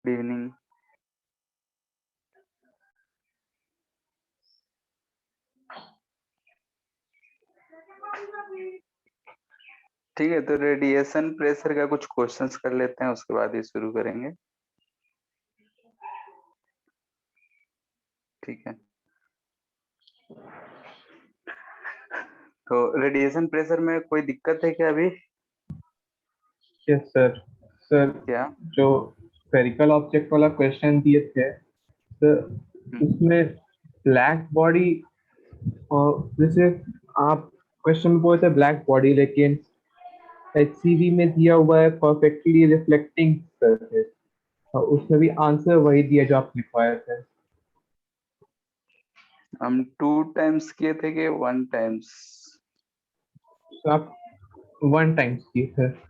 Good evening. ठीक है, तो रेडिएशन प्रेशर का कुछ क्वेश्चंस कर लेते हैं, उसके बाद ही शुरू करेंगे। ठीक है, तो रेडिएशन प्रेशर में कोई दिक्कत है क्या अभी? Yes sir. सर, क्या? जो स्फेरिकल ऑब्जेक्ट वाला क्वेश्चन दिए थे सर, हम्म, उसमें ब्लैक बॉडी, और जैसे आप क्वेश्चन में बोले थे ब्लैक बॉडी, लेकिन एचसीवी में दिया हुआ है परफेक्टली रिफ्लेक्टिंग सरफेस, और उसमें भी आंसर वही दिया जो आप लिखवाए थे। हम 2 टाइम्स किए थे कि 1 टाइम्स? तो आप 1 टाइम्स की सर।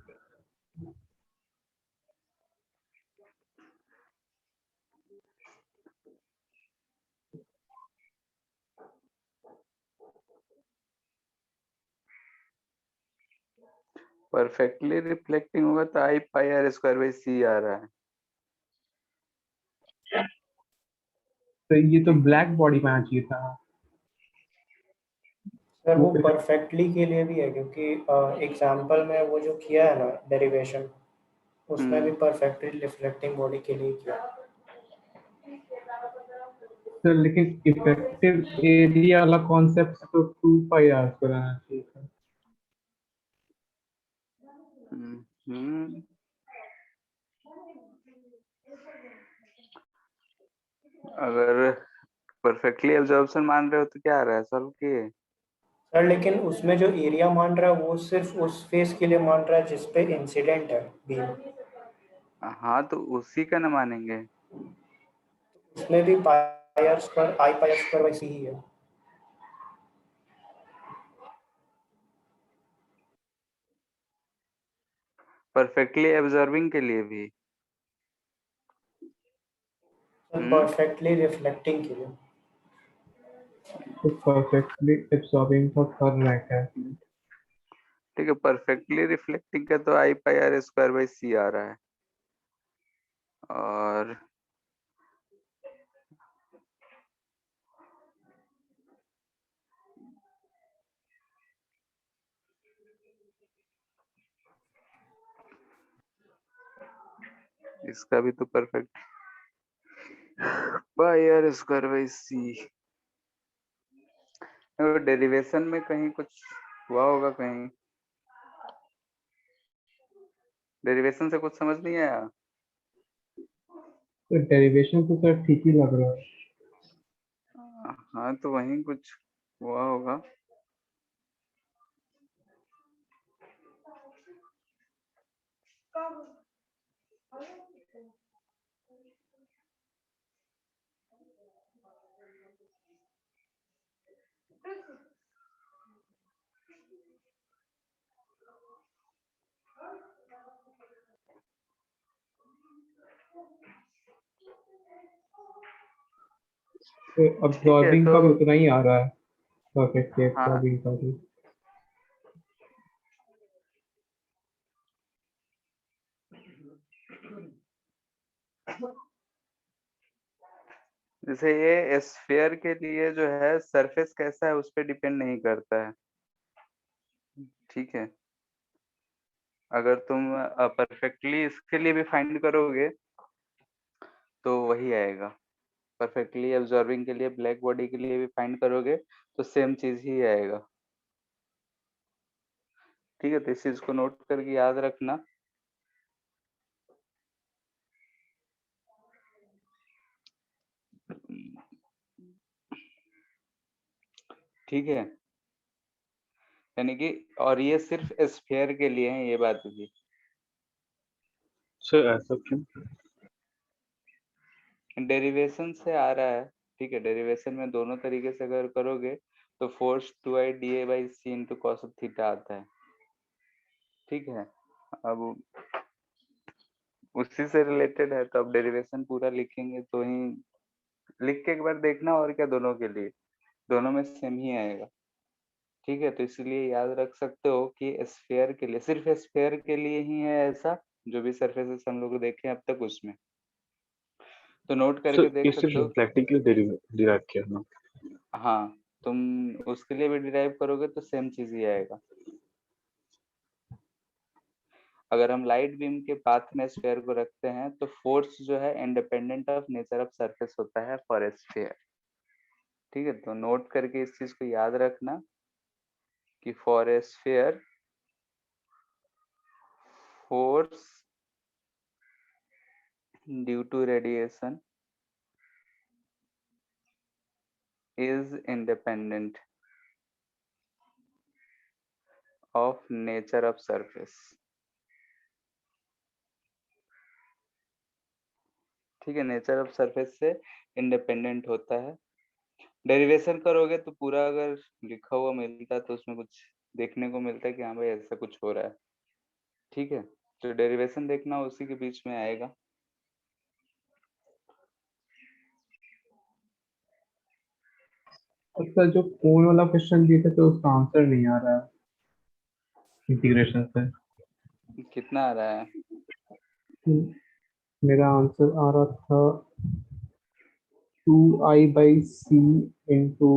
परफेक्टली रिफ्लेक्टिंग होगा तो I pi R square by C आ रहा है। तो ये तो ठीक है। ब्लैक बॉडी में आना चाहिए था। सर वो वो परफेक्टली के लिए भी है, क्योंकि एग्जाम्पल में वो जो किया है ना डेरिवेशन, उसमें भी हम्म, परफेक्टली रिफ्लेक्टिंग बॉडी के लिए किया। सर, लेकिन इफेक्टिव एरिया वाला कॉन्सेप्ट तो 2 पाई आर पर आना चाहिए था। हम्म, हम्म। अगर परफेक्टली एब्जॉर्प्शन मान रहे हो तो क्या आ रहा है, सॉल्व किए? सर लेकिन उसमें जो एरिया मान रहा है वो सिर्फ उस फेस के लिए मान रहा है जिसपे इंसिडेंट है बीम। हाँ, तो उसी का ना मानेंगे। उसमें भी pi R square, I pi R square by C ही है। परफेक्टली एब्जॉर्बिंग के लिए भी। सर हम्म। परफेक्टली रिफ्लेक्टिंग के लिए। तो परफेक्टली एब्सॉर्बिंग का कर रहा है कैलकुलेट। ठीक है, परफेक्टली रिफ्लेक्टिंग का तो I pi R square by C आ रहा है। और इसका भी तो perfect pi R square by C. Derivation में कहीं कुछ हुआ होगा, कहीं डेरिवेशन से कुछ समझ नहीं आया। तो डेरिवेशन तो सर ठीक ही लग रहा है। हाँ, तो वहीं कुछ हुआ होगा। तो ठीक है, अब्सॉर्बिंग तो का भी उतना ही आ रहा है, परफेक्टली हाँ, एब्सॉर्बिंग का भी। जैसे ये स्फेयर के लिए जो है सरफेस कैसा है उस पर डिपेंड नहीं करता है। ठीक है, अगर तुम परफेक्टली इसके लिए भी फाइंड करोगे तो वही आएगा। परफेक्टली एब्जॉर्बिंग के लिए, ब्लैक बॉडी के लिए भी फाइंड करोगे तो सेम चीज ही आएगा। ठीक है, तो इस चीज को नोट करके याद रखना। ठीक है, यानी कि और ये सिर्फ स्फेयर के लिए है, ये बात भी। सर ऐसा क्यों? डेरिवेशन से आ रहा है। ठीक है, डेरिवेशन में दोनों तरीके से अगर करोगे तो force 2i dA by C into cos of theta आता है। ठीक है, अब उसी से रिलेटेड है, तो अब डेरिवेशन पूरा लिखेंगे तो ही लिख के एक बार देखना, और क्या, दोनों के लिए दोनों में सेम ही आएगा। ठीक है, तो इसलिए याद रख सकते हो कि स्फेयर के लिए, सिर्फ स्फेयर के लिए ही है ऐसा, जो भी सरफेसेस हम लोग देखे अब तक उसमें। तो नोट सर करके देख ये सिर्फ सकते हो। रिफ्लेक्टिंग के लिए डिराइव किया ना? हाँ, तुम उसके लिए भी डिराइव करोगे तो सेम चीज ही आएगा। अगर हम लाइट बीम के पाथ में स्फीयर को रखते हैं तो फोर्स जो है independent of nature of surface होता है फॉर ए स्फीयर। ठीक है, तो नोट करके इस चीज को याद रखना कि for a sphere force due to radiation is independent of nature of surface। ठीक है, नेचर ऑफ सरफेस से इंडिपेंडेंट होता है। डेरिवेशन करोगे तो पूरा अगर लिखा हुआ मिलता है तो उसमें कुछ देखने को मिलता है कि हाँ भाई ऐसा कुछ हो रहा है। ठीक है, तो डेरिवेशन देखना उसी के बीच में आएगा। अच्छा, जो कोन वाला क्वेश्चन दिया था तो उसका आंसर नहीं आ रहा है इंटीग्रेशन से। कितना आ रहा है? मेरा आंसर आ रहा था 2i/c into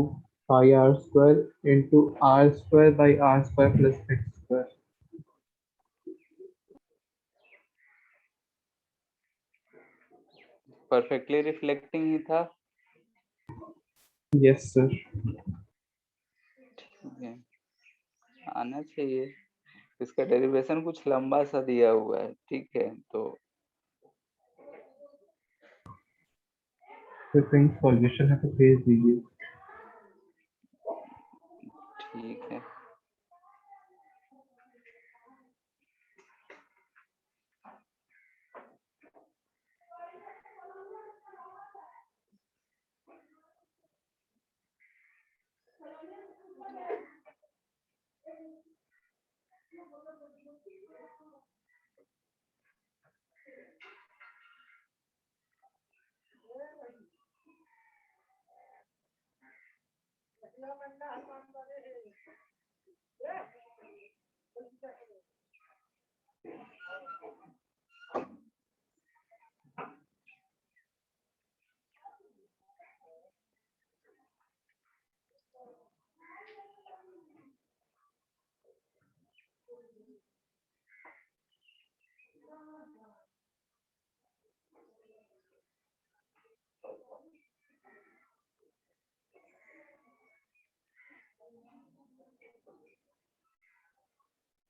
pi r square into r square by r square plus x square। Perfectly reflecting ही था। Yes sir. ठीक है, आना चाहिए। इसका डेरिवेशन कुछ लंबा सा दिया हुआ है। ठीक है, तो फिर कहीं सॉल्यूशन है तो भेज दीजिए। ठीक है।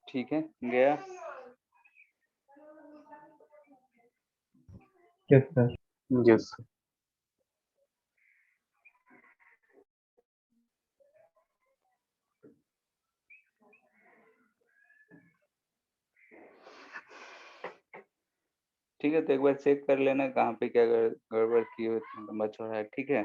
ठीक है, गया। Yes sir. यस। ठीक है, तो एक बार चेक कर लेना कहाँ पे क्या गड़बड़ की हो, इतना लंबा चौड़ा है। ठीक है,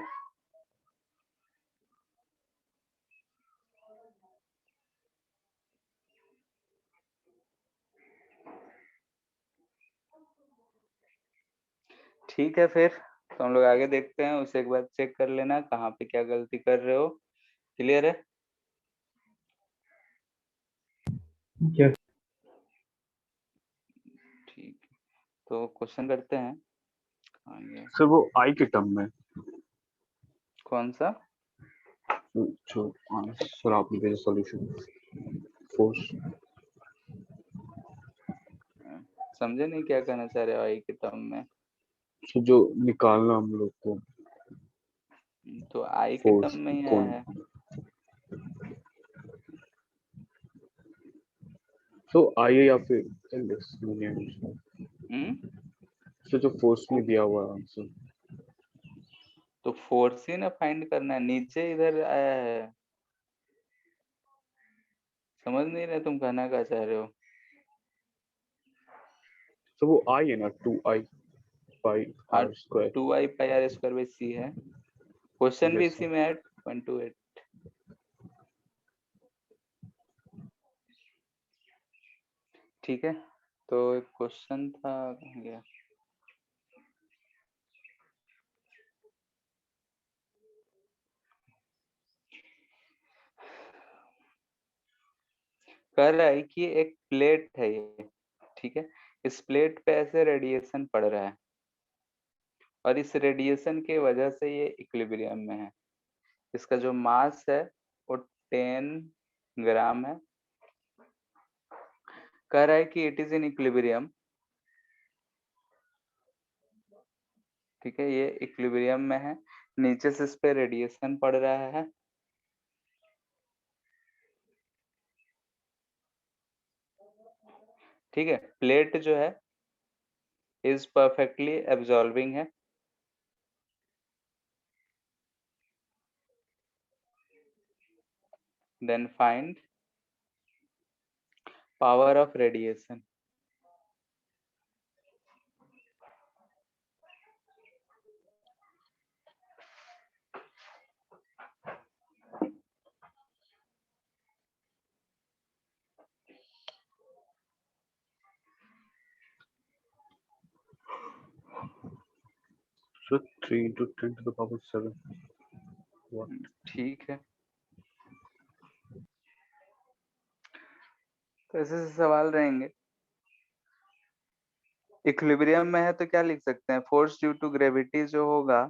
ठीक है। फिर तो हम लोग आगे देखते हैं, उसे एक बार चेक कर लेना कहाँ पे क्या गलती कर रहे हो। क्लियर है? यस। ठीक, तो क्वेश्चन करते हैं। कहाँ गया? सर वो आई के टर्म में कौन सा? जो सर आपने भेजा सॉल्यूशन फोर्स। समझे नहीं क्या कहना चाह रहे हो आई के टर्म में? सो जो निकालना हम लोग को तो आई के फोर्स टर्म में ही आया कौन। है। सो आई या फिर एलएस यूनियन। सो जो फोर्स में दिया हुआ आंसर। तो फोर्स ही ना फाइंड करना है, नीचे इधर आया है। समझ नहीं रहे तुम कहना क्या चाह रहे हो? तो वो आई है ना 2i पाई हाँ, आर स्क्वायर। 2i/r² है। क्वेश्चन भी यस इसी सर। में है 128। ठीक है, तो एक क्वेश्चन था, कहाँ गया? कह रहा है कि एक प्लेट है ये। ठीक है, इस प्लेट पे ऐसे रेडिएशन पड़ रहा है और इस रेडिएशन के वजह से ये इक्विलिब्रियम में है। इसका जो मास है वो 10 ग्राम है। कह रहा है कि इट इज इन इक्विलिब्रियम। ठीक है, ये इक्विलिब्रियम में है, नीचे से इस पे रेडिएशन पड़ रहा है। ठीक है, प्लेट जो है इज परफेक्टली एब्जॉर्बिंग है। Then find power of radiation. So 3 into 10 to the power 7. What? ठीक है, तो ऐसे से सवाल रहेंगे। इक्विलिब्रियम में है तो क्या लिख सकते हैं, फोर्स ड्यू टू ग्रेविटी जो होगा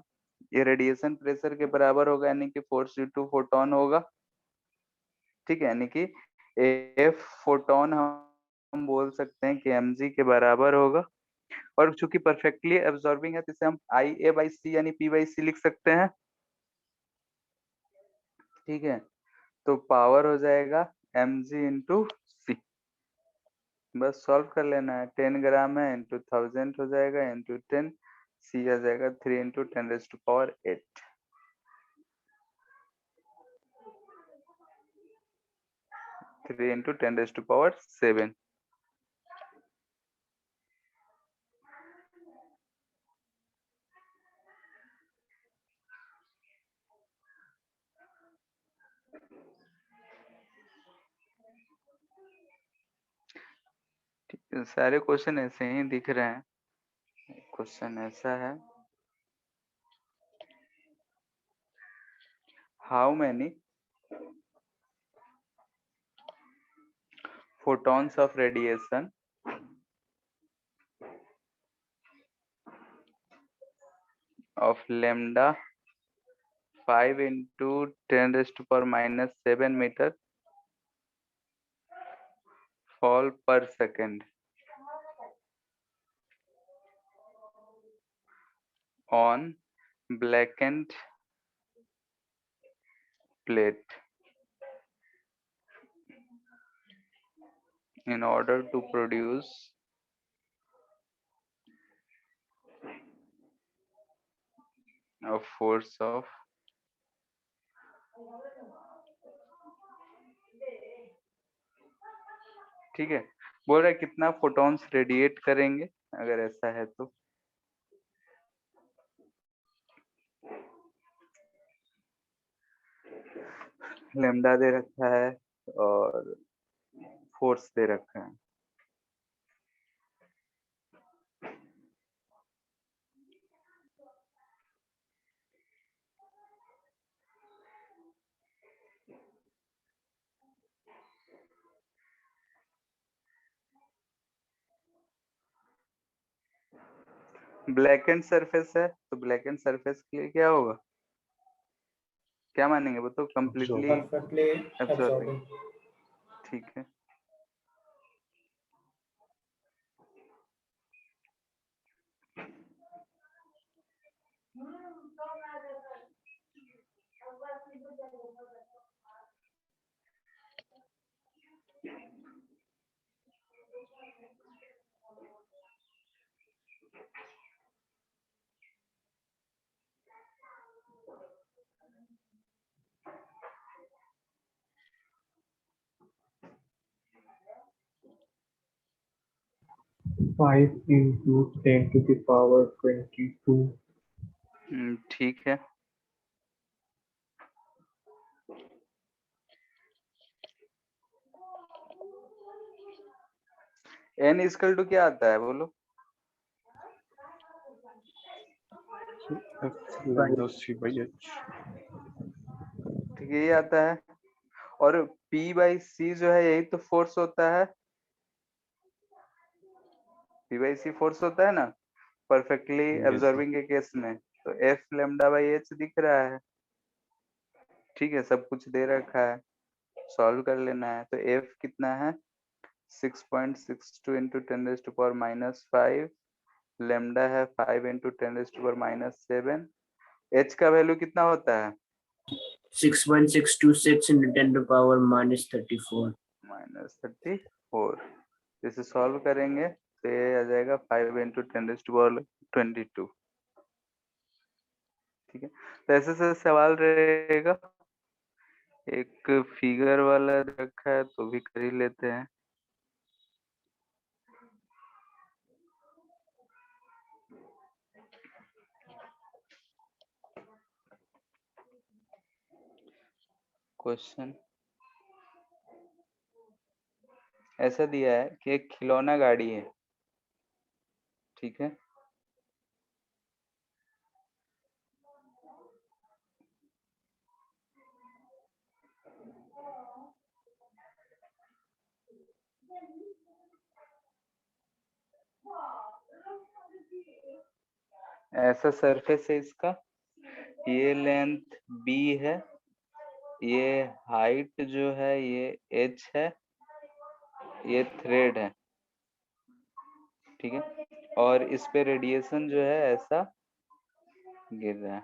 ये रेडिएशन प्रेशर के बराबर होगा, यानी कि फोर्स ड्यू टू फोटोन होगा। ठीक है, यानी कि एफ फोटोन हम बोल सकते हैं कि mg के बराबर होगा। और चूंकि परफेक्टली एब्जॉर्बिंग है तो इसे हम IA/c यानी P/c लिख सकते हैं। ठीक है, तो पावर हो जाएगा mg इंटू सी। बस सॉल्व कर लेना है। 10 ग्राम है इंटू 1000 हो जाएगा इंटू 10, सी आ जाएगा 3 इंटू 10⁸8। 3 इंटू 10⁷7। सारे क्वेश्चन ऐसे ही दिख रहे हैं। क्वेश्चन ऐसा है, how many photons of radiation of lambda 5 into 10⁻⁻7 meter fall per second on blackened plate in order to produce a force of ठीक है, बोल रहा है कितना फोटॉन्स रेडिएट करेंगे अगर ऐसा है तो। लेमडा दे रखा है और फोर्स दे रखा है। ब्लैक एंड सरफेस है तो ब्लैक एंड सरफेस के लिए क्या होगा, क्या मानेंगे वो तो कंप्लीटली परफेक्टली एब्जॉर्बिंग। एब्जॉर्बिंग। ठीक है, Five into 10 to the power 22. ठीक है। n इक्वल टू क्या आता है बोलो। F minus C by H. ठीक है, ये आता है। और P/c जो है यही तो फोर्स होता है, P/c फोर्स होता है ना। Perfectly Yes, sir. एब्जॉर्बिंग के केस में तो एफ लेमडा बाई एच दिख रहा है, ठीक है, सब कुछ दे रखा है, सॉल्व कर लेना है। तो एफ कितना है 6.62 इंटू 10⁻⁻5, लेमडा है 5 इंटू 10⁻⁻7, एच का वैल्यू कितना होता है 6.626 into 10 to power minus 34. -34। इसे सॉल्व करेंगे तो ये आ जाएगा 5 इंटू 10⁻22। ठीक है, तो ऐसे से सवाल रहेगा, एक फिगर वाला रखा है तो भी कर ही लेते हैं। क्वेश्चन ऐसा दिया है कि एक खिलौना गाड़ी है, ठीक है, ऐसा सरफेस है इसका, ये लेंथ b है, ये हाइट जो है ये h है, ये थ्रेड है, ठीक है, और इस पे रेडिएशन जो है ऐसा गिर रहा है,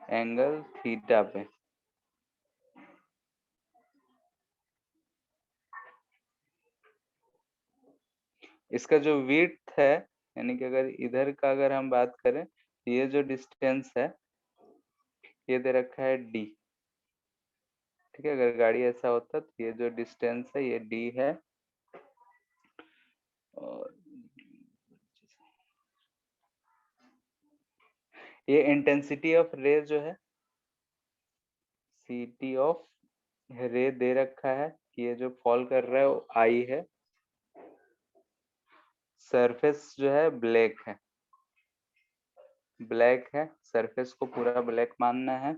एंगल थीटा पे। इसका जो विड्थ है, यानी कि अगर इधर का अगर हम बात करें, ये जो डिस्टेंस है ये दे रखा है d, ठीक है, अगर गाड़ी ऐसा होता तो ये जो डिस्टेंस है ये d है, और ये इंटेंसिटी ऑफ रे जो है ct ऑफ रे दे रखा है कि ये जो फॉल कर रहा है वो I है, सरफेस जो है ब्लैक है, सरफेस को पूरा ब्लैक मानना है।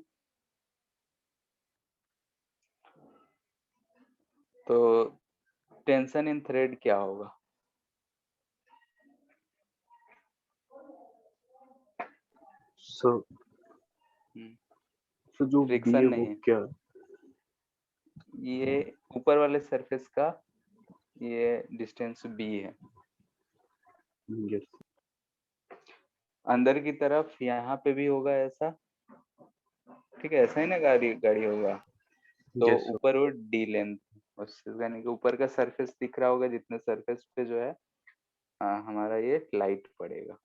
तो टेंशन इन थ्रेड क्या होगा, सर सर जो बी फ्रिक्शन है वो नहीं है, क्या ये ऊपर वाले सरफेस का ये डिस्टेंस b है, यस अंदर की तरफ यहाँ पे भी होगा ऐसा, ठीक है, ऐसा ही ना गाड़ी गाड़ी होगा, तो यस सर ऊपर वो d लेंथ, उससे यानी कि ऊपर का सरफेस दिख रहा होगा, जितने सरफेस पे जो है हमारा ये लाइट पड़ेगा।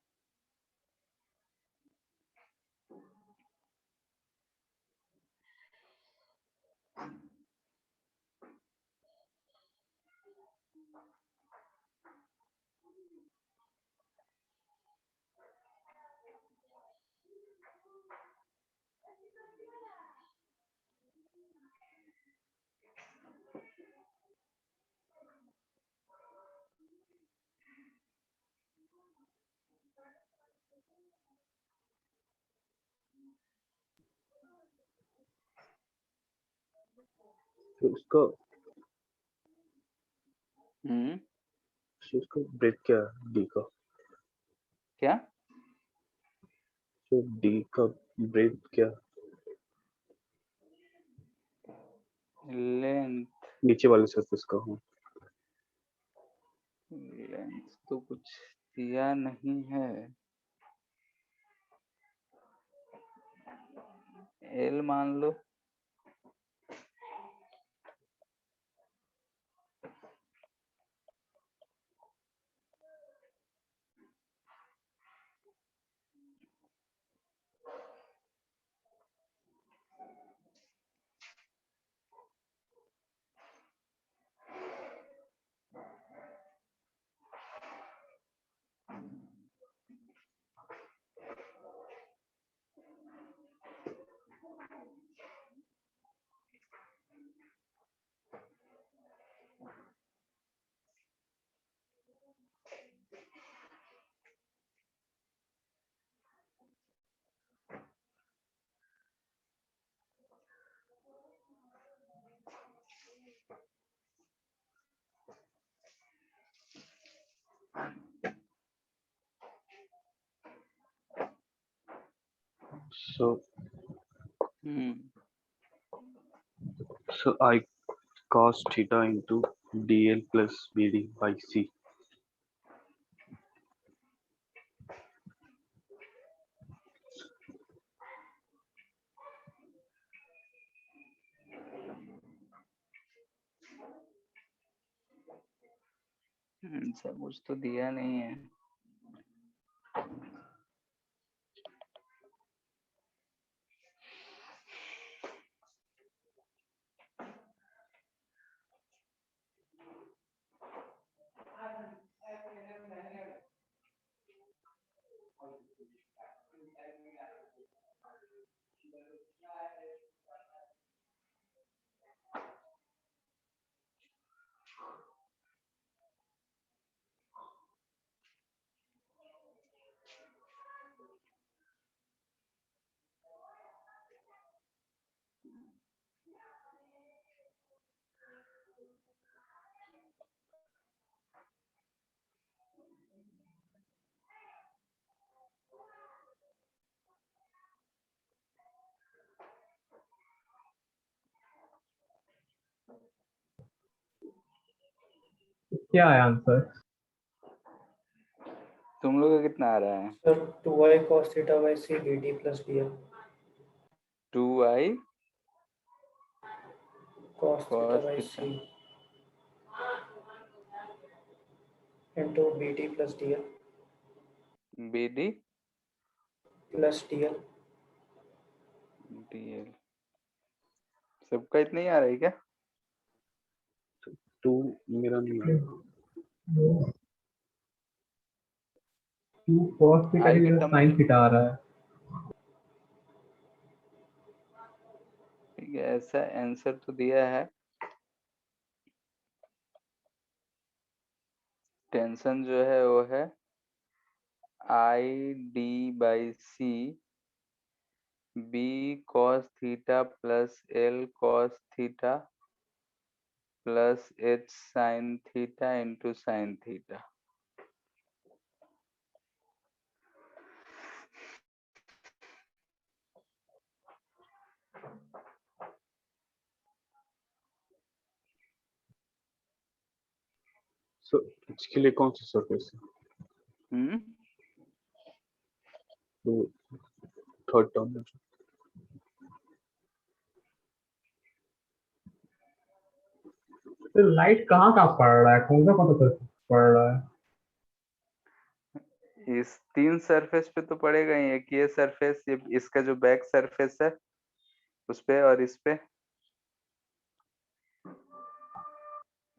तो इसका हम्म, इसका ब्रेथ क्या है डी का क्या तो डी का ब्रेथ क्या लेंथ, नीचे वाले सरफेस का हूँ लेंथ तो कुछ दिया नहीं है, L मान लो, So hmm so I cos theta into dl plus bd by c. सब कुछ तो दिया नहीं है। क्या है आंसर? तुम लोग का कितना आ रहा है? Sir 2i cos theta by c bd plus dl 2i cos theta cos by theta c into bd plus dl bd plus dl। dl सबका इतना ही आ रहा है क्या? 2 मेरा नहीं है। 2 cos theta आई की के जगह टर्म sin में theta आ रहा है। ठीक है, ऐसा आंसर तो दिया है। टेंशन जो है वो है I D by C B cos theta plus L cos theta plus H sin theta into sine theta. So इसके लिए कौन सी सरफेस है? तो थर्ड टर्म में तो लाइट कहाँ कहाँ पड़ रहा है? कौन सा surface पड़ रहा है? इस तीन सरफेस पे तो पड़ेगा ही। एक ये सरफेस, ये इसका जो बैक सरफेस है उस पे, और इस पे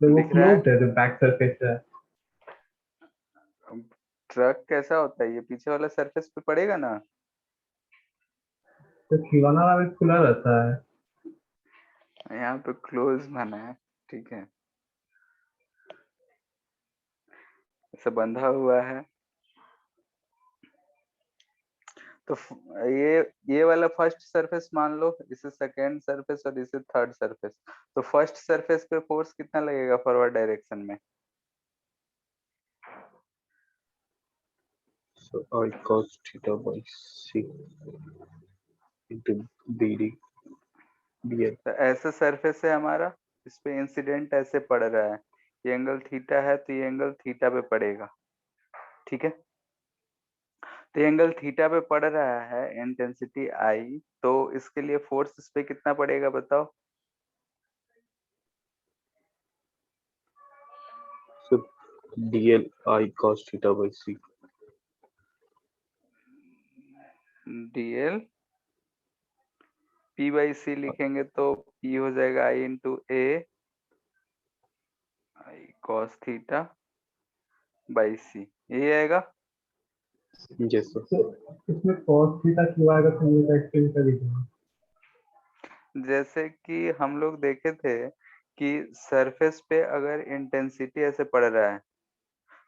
तो वो दिख रहा है। क्लोज्ड है जो बैक सरफेस है। ट्रक कैसा होता है, ये पीछे वाला सरफेस पे पड़ेगा ना। तो खिलौना वाला भी खुला रहता है। यहाँ पे क्लोज माना है, ठीक है, ऐसा बंधा हुआ है। तो ये वाला फर्स्ट सरफेस मान लो, इसे सेकेंड सरफेस और इसे थर्ड सरफेस। तो फर्स्ट सरफेस पे फोर्स कितना लगेगा फॉरवर्ड डायरेक्शन में? so I cos theta by c into bd dl. तो ऐसा सरफेस है हमारा, इस पे इंसिडेंट ऐसे पड़ रहा है। ये एंगल थीटा है तो ये एंगल थीटा पे पड़ेगा, ठीक है। तो एंगल थीटा पे पड़ रहा है, इंटेंसिटी आई, तो इसके लिए फोर्स इस पे कितना पड़ेगा बताओ? So dl I cos theta by c. DL P by C लिखेंगे तो पी हो जाएगा I into A I cos theta by C, यही आएगा। Yes sir. तो इसमें cos theta क्यों आएगा? तो ये एक्सप्लेन कर दीजिए। जैसे कि हम लोग देखे थे कि सरफेस पे अगर इंटेंसिटी ऐसे पड़ रहा है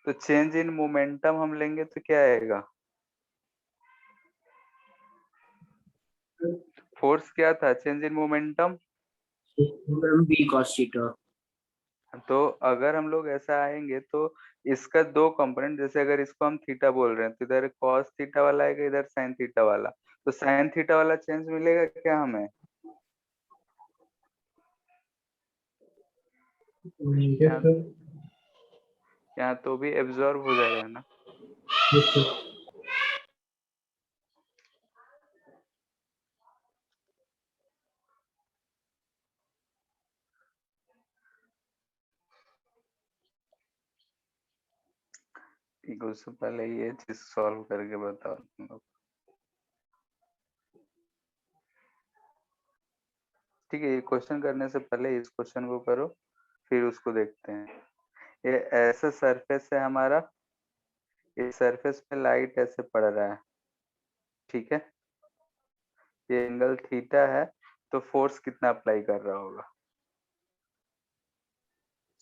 तो चेंज इन मोमेंटम हम लेंगे तो क्या आएगा? फोर्स क्या था? Change in momentum B cos theta. तो अगर हम लोग ऐसा आएंगे तो इसका दो कंपोनेंट, जैसे अगर इसको हम थीटा बोल रहे हैं तो इधर कॉस थीटा वाला आएगा, इधर साइन थीटा वाला, तो साइन थीटा वाला चेंज मिलेगा क्या हमें? Yes, यहाँ sir. यहाँ तो भी एब्जॉर्ब हो जाएगा ना। Yes, sir. ठीक है, उससे पहले ये चीज सॉल्व करके बताओ तुम लोग। ठीक है, ये क्वेश्चन करने से पहले इस क्वेश्चन को करो, फिर उसको देखते हैं। ये ऐसा सरफेस है हमारा, इस सरफेस पे लाइट ऐसे पड़ रहा है, ठीक है, ये एंगल थीटा है, तो फोर्स कितना अप्लाई कर रहा होगा?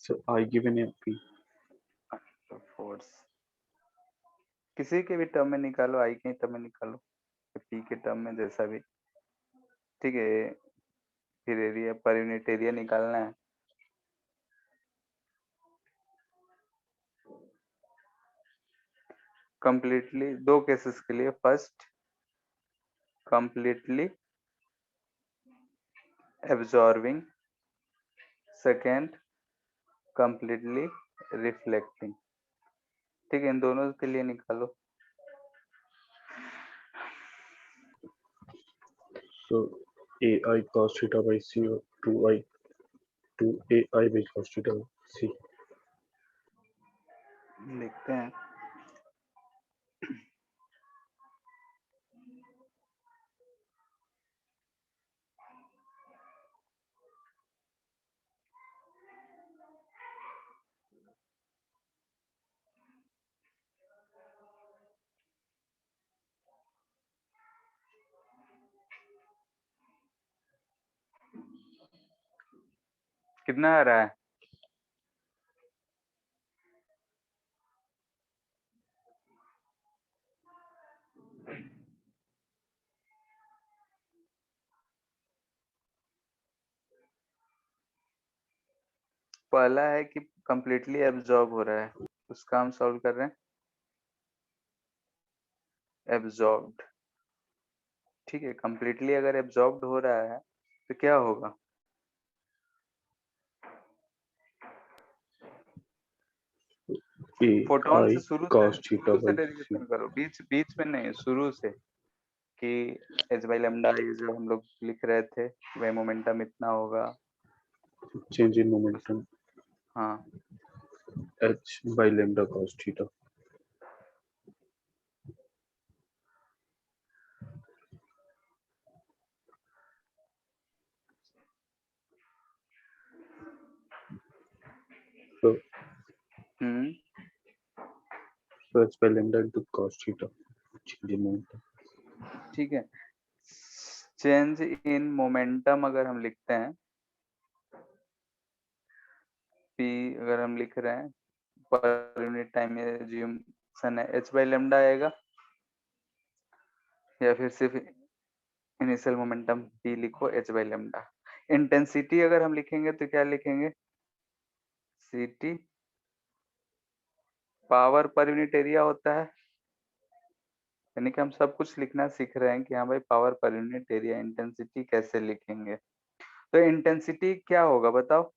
So I given a P. तो फोर्स किसी के भी टर्म में निकालो, आई के टर्म में निकालो, पी के टर्म में, जैसा भी, ठीक है। फिर एरिया पर यूनिट एरिया निकालना है। कंप्लीटली दो केसेस के लिए, first completely absorbing, second completely reflecting, ठीक है, इन दोनों के लिए निकालो। So AI cos theta by C or 2I to AI by cos theta by C. देखते हैं। कितना आ रहा है? पहला है कि कंप्लीटली एब्जॉर्ब हो रहा है, उसका हम सॉल्व कर रहे हैं। एब्जॉर्ब्ड, ठीक है, कंप्लीटली अगर एब्जॉर्ब्ड हो रहा है तो क्या होगा? फोटोन AI से शुरू cos theta से by C. डेरिवेशन करो, बीच बीच में नहीं, शुरू से, कि एच बाई लैम्डा, ये जो हम लोग लिख रहे थे, वह मोमेंटम इतना होगा। Change in momentum हाँ, H by lambda cos theta. So hmm, so H by lambda into cos theta. Change in momentum. ठीक है। चेंज इन मोमेंटम अगर हम लिखते हैं, पी अगर हम लिख रहे हैं पर यूनिट टाइम में एज्यूम्शन है, एच बाई लेमडा आएगा, या फिर सिर्फ इनिशियल मोमेंटम पी लिखो, एच बाई लेमडा। इंटेंसिटी अगर हम लिखेंगे तो क्या लिखेंगे? सी टी पावर पर यूनिट एरिया होता है, यानी कि हम सब कुछ लिखना सीख रहे हैं कि हाँ भाई पावर पर यूनिट एरिया। इंटेंसिटी कैसे लिखेंगे? तो इंटेंसिटी क्या होगा बताओ?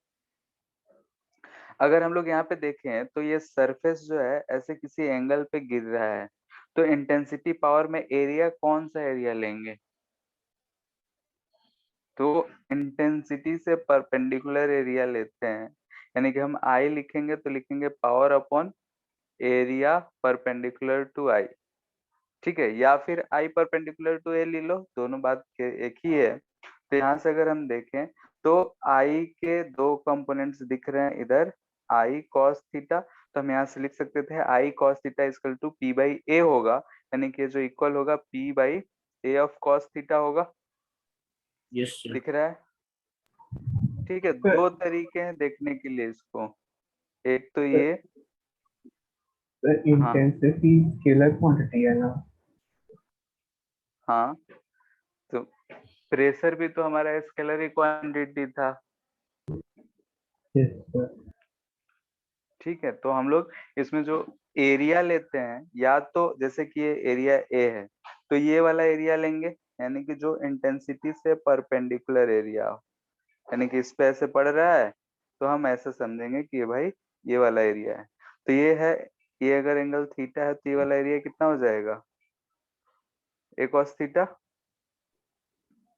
अगर हम लोग यहाँ पे देखें तो ये सरफेस जो है ऐसे किसी एंगल पे गिर रहा है, तो इंटेंसिटी पावर में एरिया कौन सा एरिया लेंगे? तो इंटेंसिटी से परपेंडिकुलर एरिया लेते हैं, यानी कि हम आई लिखेंगे तो लिखेंगे power upon area perpendicular to I, ठीक है, या फिर आई परपेंडिकुलर टू ए ले लो, दोनों बात के एक ही है। तो यहाँ से अगर हम देखें तो आई के दो कंपोनेंट्स दिख रहे हैं इधर, आई कॉस थीटा, तो हम यहाँ से लिख सकते थे I cos theta equal to P by A होगा, यानी कि जो इक्वल होगा P by A of cos theta होगा। Yes, sir. दिख रहा है? ठीक है, Sir, दो तरीके हैं देखने के लिए इसको, एक तो sir, ये, the हाँ intensity scalar quantity है ना? हाँ, तो प्रेशर भी तो हमारा स्केलर क्वांटिटी था। Yes, sir. ठीक है, तो हम लोग इसमें जो एरिया लेते हैं, या तो जैसे कि ये एरिया ए है तो ये वाला एरिया लेंगे, यानी कि जो इंटेंसिटी से परपेंडिकुलर एरिया हो, यानी कि इस पे ऐसे पड़ रहा है तो हम ऐसे समझेंगे कि ये भाई ये वाला एरिया है। तो ये है, ये अगर एंगल थीटा है तो ये वाला एरिया कितना हो जाएगा, ए कॉस थीटा।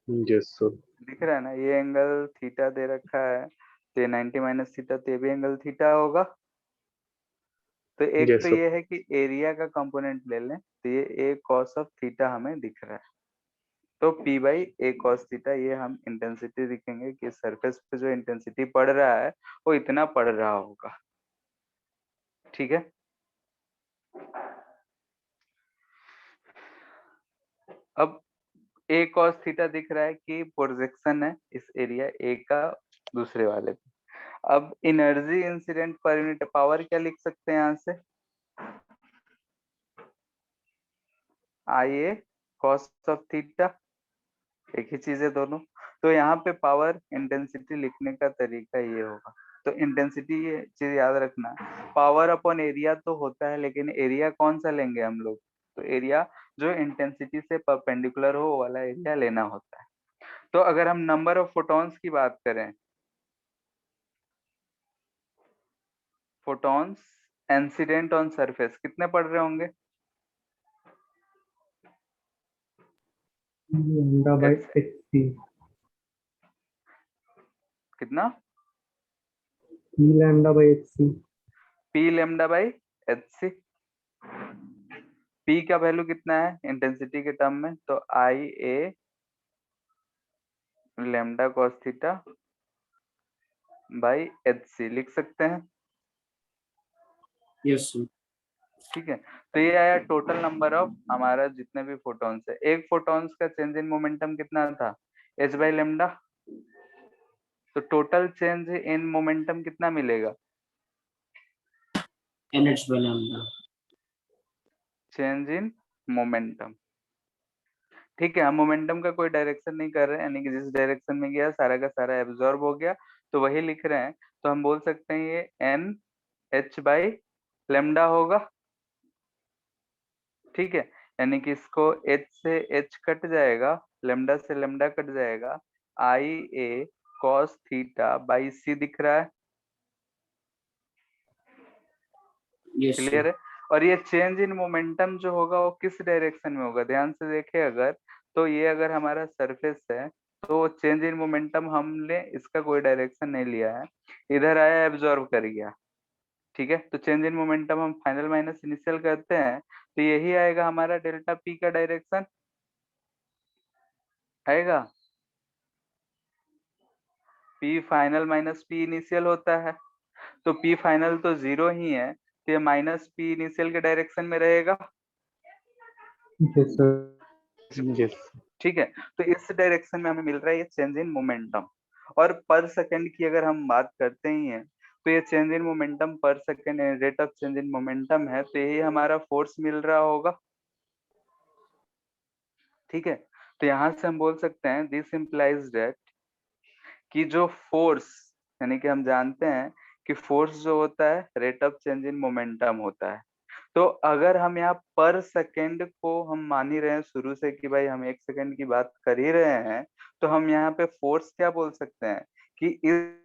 Yes sir. दिख रहा है ना, ये एंगल थीटा दे रखा है, तो ये 90 माइनस थीटा, तो ये भी एंगल थीटा होगा। तो एक यस तो सर। ये है कि एरिया का कंपोनेंट ले लें, तो ये ए कॉस ऑफ थीटा हमें दिख रहा है, तो P by A cos theta, ये हम इंटेंसिटी लिखेंगे कि सरफेस पे जो इंटेंसिटी पड़ रहा है वो इतना पड़ रहा होगा। ठीक है, अब ए कॉस थीटा दिख रहा है कि प्रोजेक्शन है इस एरिया ए का दूसरे वाले पे। अब energy incident per unit power क्या लिख सकते हैं यहाँ से, आई ए कॉस ऑफ थीटा, एक ही चीज है दोनों। तो यहाँ पे पावर इंटेंसिटी लिखने का तरीका ये होगा। तो इंटेंसिटी, ये चीज याद रखना, पावर अपॉन एरिया तो होता है, लेकिन एरिया कौन सा लेंगे हम लोग, तो एरिया जो इंटेंसिटी से परपेंडिकुलर हो वो वाला एरिया लेना होता है। तो अगर हम नंबर ऑफ फोटॉन्स की बात करें, फोटॉन्स इंसिडेंट ऑन सरफेस कितने पड़ रहे होंगे, lambda by It's- H C, कितना, E lambda by H C. P lambda by H C. P का वैल्यू कितना है इंटेंसिटी के टर्म में, तो I A lambda cos theta by H C लिख सकते हैं। Yes, sir. ठीक है, तो ये आया टोटल नंबर ऑफ हमारा जितने भी फोटॉन्स है। एक फोटॉन्स का चेंज इन मोमेंटम कितना था, एच बाई लेमडा। तो टोटल चेंज इन मोमेंटम कितना मिलेगा, NH by lambda. Change in momentum. ठीक है, हम मोमेंटम का कोई डायरेक्शन नहीं कर रहे हैं, यानी कि जिस डायरेक्शन में गया सारा का सारा एब्जॉर्ब हो गया, तो वही लिख रहे हैं। तो हम बोल सकते हैं ये एन एच बाई लेमडा होगा। ठीक है, यानी कि इसको h से h कट जाएगा, लेमडा से लेमडा कट जाएगा, आई ए कॉस थीटा बाई सी दिख रहा है। Yes, sir. क्लियर है। और ये चेंज इन मोमेंटम जो होगा वो किस डायरेक्शन में होगा, ध्यान से देखें अगर, तो ये अगर हमारा सरफेस है तो चेंज इन मोमेंटम हमने इसका कोई डायरेक्शन नहीं लिया है, इधर आया एब्जॉर्ब कर गया। ठीक है, तो चेंज इन मोमेंटम हम फाइनल माइनस इनिशियल करते हैं, तो यही आएगा हमारा डेल्टा पी का डायरेक्शन आएगा। P final minus P initial होता है, तो पी फाइनल तो जीरो ही है, तो ये माइनस पी इनिशियल के डायरेक्शन में रहेगा। Yes sir. यस। ठीक है, तो इस डायरेक्शन में हमें मिल रहा है ये चेंज इन मोमेंटम। और पर सेकंड की अगर हम बात करते ही हैं, तो ये चेंज इन मोमेंटम पर second rate of change in momentum है, तो यही हमारा फोर्स मिल रहा होगा। ठीक है, तो यहाँ से हम बोल सकते हैं दिस इम्प्लाइज दैट कि जो फोर्स, यानी कि हम जानते हैं कि फोर्स जो होता है rate of change in momentum होता है। तो अगर हम यहाँ पर सेकंड को हम मान ही रहे हैं शुरू से कि भाई हम 1 सेकंड की बात कर ही रहे हैं, तो हम यहाँ पे फोर्स क्या बोल सकते हैं कि इस,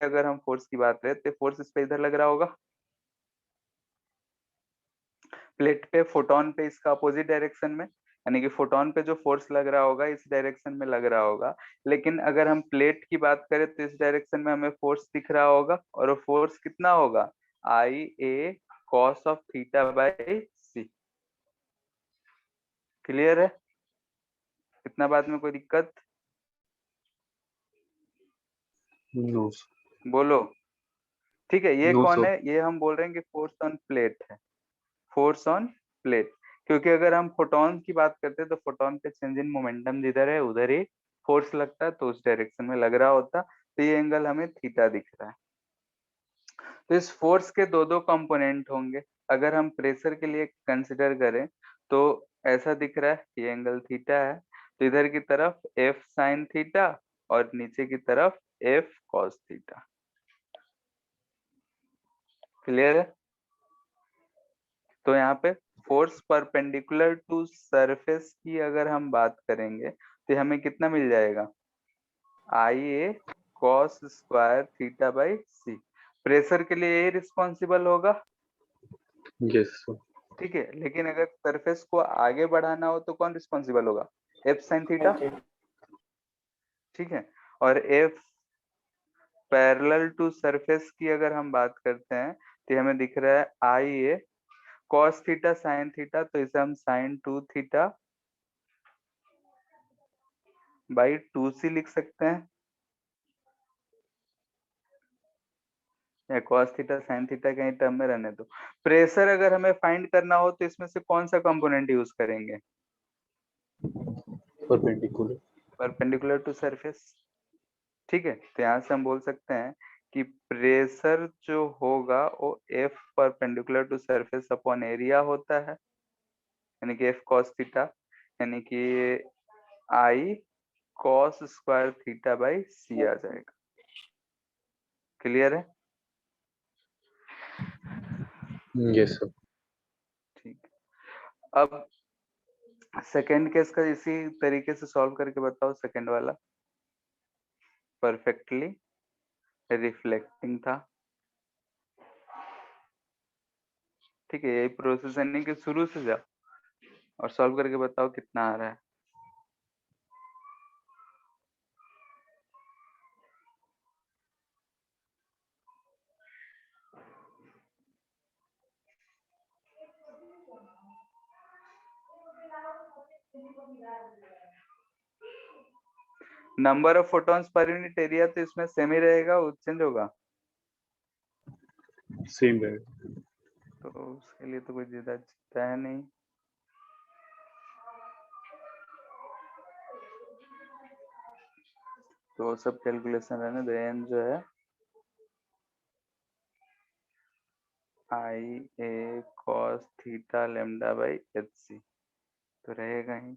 अगर हम फोर्स की बात करें तो फोर्स इस पे इधर लग रहा होगा, प्लेट पे फोटोन पे इसका अपोजिट डायरेक्शन में, यानी कि फोटोन पे जो फोर्स लग रहा होगा इस डायरेक्शन में लग रहा होगा। लेकिन अगर हम प्लेट की बात करें तो इस डायरेक्शन में हमें फोर्स दिख रहा होगा, और वो फोर्स कितना होगा, I A cos of theta by C. Clear है, इतना बात में कोई दिक्कत, नो बोलो। ठीक है, ये नो कौन सर। है, ये हम बोल रहे हैं कि फोर्स ऑन प्लेट है, फोर्स ऑन प्लेट। क्योंकि अगर हम फोटॉन की बात करते हैं तो फोटॉन पे चेंज इन मोमेंटम जिधर है उधर ही फोर्स लगता है, तो उस डायरेक्शन में लग रहा होता, तो ये एंगल हमें थीटा दिख रहा है। तो इस फोर्स के दो दो कंपोनेंट होंगे। अगर हम प्रेशर के लिए कंसिडर करें तो ऐसा दिख रहा है, ये एंगल थीटा है, तो इधर की तरफ एफ साइन थीटा और नीचे की तरफ एफ कॉस थीटा। क्लियर है? तो यहाँ पे फोर्स परपेंडिकुलर टू सरफेस की अगर हम बात करेंगे तो हमें कितना मिल जाएगा? IA cos square theta by C. Pressure के लिए ये रिस्पॉन्सिबल होगा, यस सर। ठीक है। लेकिन अगर सरफेस को आगे बढ़ाना हो तो कौन रिस्पॉन्सिबल होगा? F sin थीटा, ठीक है। और F पैरेलल टू सरफेस की अगर हम बात करते हैं तो हमें दिख रहा है IA cos theta sin theta, तो इसे हम sin 2 थीटा बाई 2C लिख सकते हैं, या cos थीटा sin थीटा कहीं टर्म में रहने दो। प्रेशर अगर हमें फाइंड करना हो तो इसमें से कौन सा कंपोनेंट यूज करेंगे? परपेंडिकुलर। परपेंडिकुलर टू सरफेस, ठीक है। तो यहाँ से हम बोल सकते हैं कि प्रेशर जो होगा वो F perpendicular to surface upon area होता है, यानी कि F cos थीटा, यानी कि I cos square theta by C आ जाएगा। क्लियर है? Yes sir. ठीक। अब सेकेंड केस का इसी तरीके से सॉल्व करके बताओ। सेकेंड वाला परफेक्टली रिफ्लेक्टिंग था, ठीक है। यही प्रोसेस है, नहीं कि शुरू से जाओ और सॉल्व करके बताओ कितना आ रहा है। Number of photons per unit area तो इसमें सेम ही रहेगा, चेंज होगा? सेम रहेगा। तो उसके लिए तो कोई ज्यादा चिंता है नहीं। तो सब कैलकुलेशन रहने दो। n जो है IA cos theta lambda by HC तो रहेगा ही।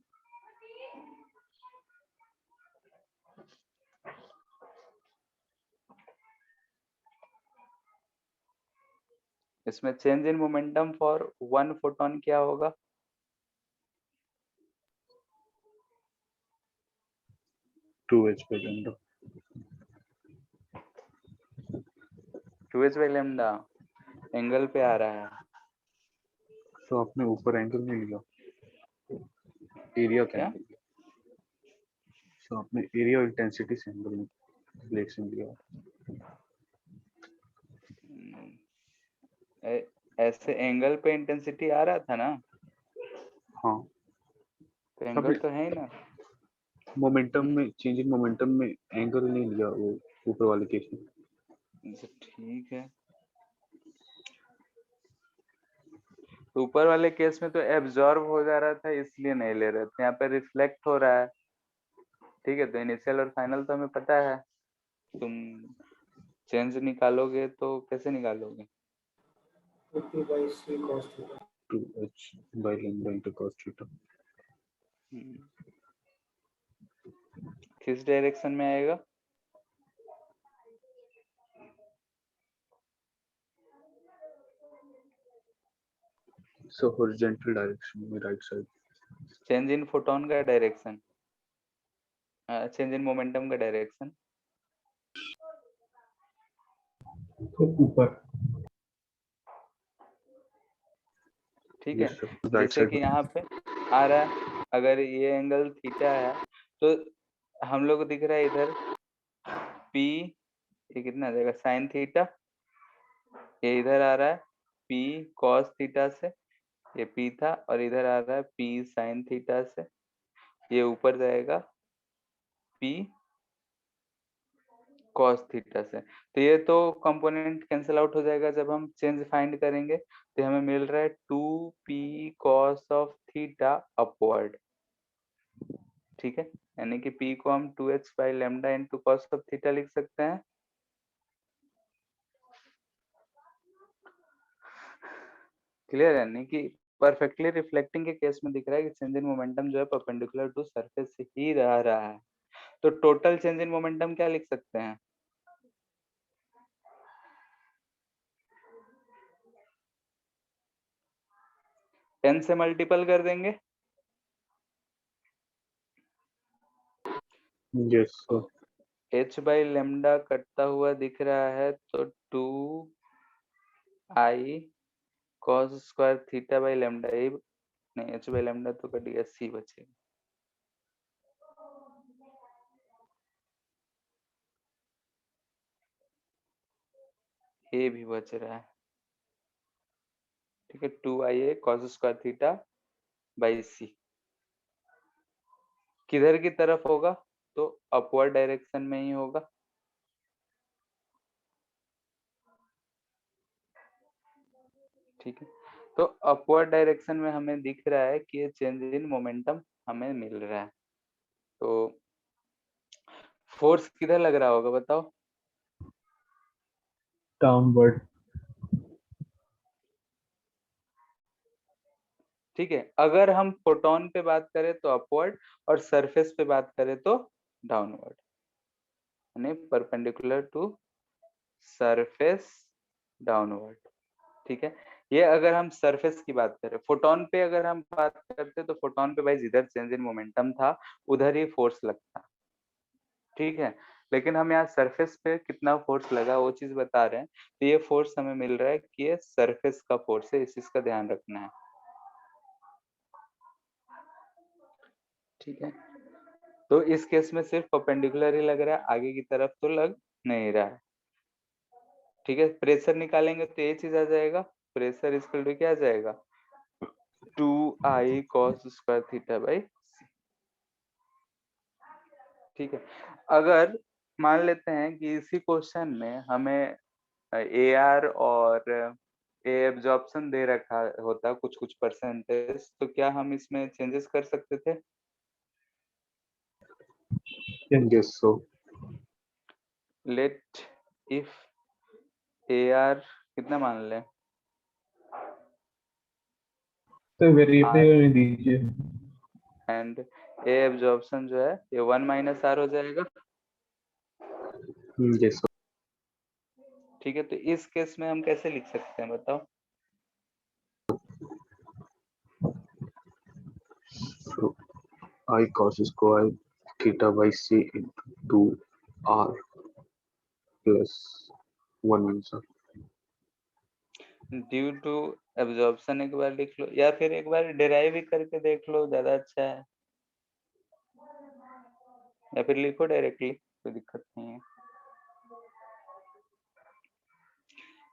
इसमें change in momentum for one photon क्या होगा? 2h by lambda। 2h by lambda angle पे आ रहा है। तो आपने ऊपर एंगल नहीं लिया, एरिया का क्या? एंगल लिया। तो आपने एरिया और इंटेंसिटी से एंगल रिलेशन लिया। ऐसे एंगल पे इंटेंसिटी आ रहा था ना, हाँ। तो एंगल तो है ही ना। मोमेंटम में चेंज इन मोमेंटम में एंगल नहीं लिया वो ऊपर वाले केस में। ठीक है, तो ऊपर वाले केस में तो एब्जॉर्ब हो जा रहा था इसलिए नहीं ले रहे थे। यहाँ पे रिफ्लेक्ट हो रहा है, ठीक है। तो इनिशियल और फाइनल तो हमें पता है। तुम चेंज निकालोगे तो कैसे निकालोगे? 50/c cos theta. 2h by lambda into cos theta। किस डायरेक्शन में आएगा? सो हॉरिजॉन्टल डायरेक्शन में, right side. Change in photon का डायरेक्शन, चेंज इन मोमेंटम का डायरेक्शन तो ऊपर। ठीक है। यस सर, राइट जैसे साइड कि में। यहाँ पे आ रहा है, अगर ये एंगल थीटा है तो हम लोग को दिख रहा है इधर P, ये कितना आ जाएगा साइन थीटा। ये इधर आ रहा है P cos थीटा से, ये P था, और इधर आ रहा है P साइन थीटा से। ये ऊपर जाएगा P cos थीटा से। तो ये तो कंपोनेंट कैंसिल आउट हो जाएगा जब हम चेंज फाइंड करेंगे। तो हमें मिल रहा है 2P cos of theta upward, ठीक है। यानी कि P को हम 2h by lambda into cos of theta लिख सकते हैं। क्लियर है? यानी कि परफेक्टली रिफ्लेक्टिंग के केस में दिख रहा है कि चेंज इन मोमेंटम जो है परपेंडिकुलर टू सरफेस से ही रहा है। तो टोटल चेंज इन मोमेंटम क्या लिख सकते हैं? 10 से मल्टीपल कर देंगे। Yes, sir. h by lambda कटता हुआ दिख रहा है तो 2i cos square theta by lambda, ये नहीं, h बाई लेमडा तो कट गया, c बचेगा। a भी बच रहा है, ठीक है। 2ia cos square theta by c किधर की तरफ होगा, तो अपवर्ड डायरेक्शन में ही होगा। ठीक है, तो अपवर्ड डायरेक्शन में हमें दिख रहा है कि ये चेंज इन मोमेंटम हमें मिल रहा है। तो फोर्स किधर लग रहा होगा बताओ? डाउनवर्ड। ठीक है, अगर हम फोटोन पे बात करें तो अपवर्ड, और सरफेस पे बात करें तो डाउनवर्ड, यानी परपेंडिकुलर टू सरफेस डाउनवर्ड। ठीक है, ये अगर हम सरफेस की बात करें। फोटोन पे अगर हम बात करते तो फोटोन पे भाई जिधर चेंज इन मोमेंटम था उधर ही फोर्स लगता। ठीक है, लेकिन हम यहाँ सरफेस पे कितना फोर्स लगा वो चीज बता रहे हैं। तो ये फोर्स हमें मिल रहा है कि ये सरफेस का फोर्स है, इस चीज का ध्यान रखना है। ठीक है, तो इस केस में सिर्फ परपेंडिकुलर ही लग रहा है, आगे की तरफ तो लग नहीं रहा है। ठीक है, प्रेशर निकालेंगे तो ये चीज आ जाएगा, प्रेशर इक्वल टू क्या आ जाएगा, 2i cos square theta by c। ठीक है, अगर मान लेते हैं कि इसी क्वेश्चन में हमें AR और ए एब्जॉर्प्शन दे रखा होता कुछ कुछ परसेंटेज, तो क्या हम इसमें चेंजेस कर सकते थे? Yes, so. Let if AR कितना मान लें, तो वेरिएबल में दीजिए। एंड ए एब्जॉर्प्शन जो है ये 1 माइनस आर हो जाएगा। Yes, sir. ठीक है, तो इस केस में हम कैसे लिख सकते हैं बताओ? So I cos square theta by c into 2r plus 1 answer. Due to absorption एक बार लिख लो, या फिर एक बार डिराइव ही करके देख लो, ज्यादा अच्छा है। या फिर लिखो डायरेक्टली, कोई दिक्कत नहीं है।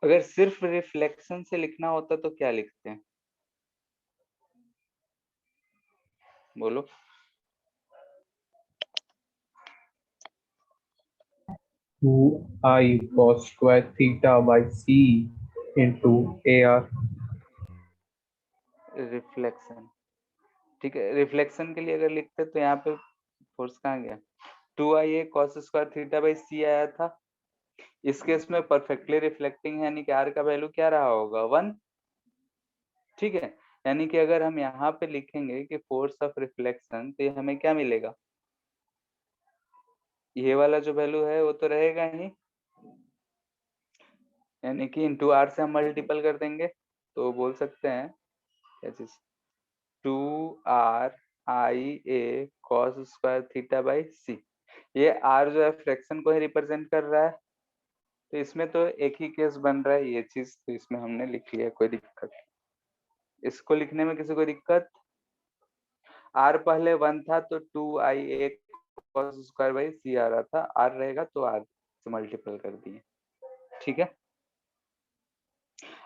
अगर सिर्फ रिफ्लेक्शन से लिखना होता तो क्या लिखते हैं, बोलो? 2i cos square theta by c into AR। Reflection, ठीक है, रिफ्लेक्शन के लिए अगर लिखते तो यहाँ पे फोर्स कहाँ गया, 2ia cos square theta by c आया था। इस केस में परफेक्टली रिफ्लेक्टिंग है, यानी कि r का वैल्यू क्या रहा होगा, 1। ठीक है, यानी कि अगर हम यहाँ पे लिखेंगे कि फोर्स ऑफ रिफ्लेक्शन, तो ये हमें क्या मिलेगा, ये वाला जो वैल्यू है वो तो रहेगा ही, यानी कि इंटू आर से हम मल्टीपल कर देंगे तो बोल सकते हैं क्या चीज, 2r/a cos square theta by c। ये r जो है फ्रैक्शन को ही रिप्रेजेंट कर रहा है, तो इसमें तो एक ही केस बन रहा है ये चीज, तो इसमें हमने लिख लिया, कोई दिक्कत। इसको लिखने में किसी को दिक्कत? r पहले 1 था तो 2ia cos square by c आ रहा था, r रहेगा तो r से मल्टीपल कर दिए। ठीक है,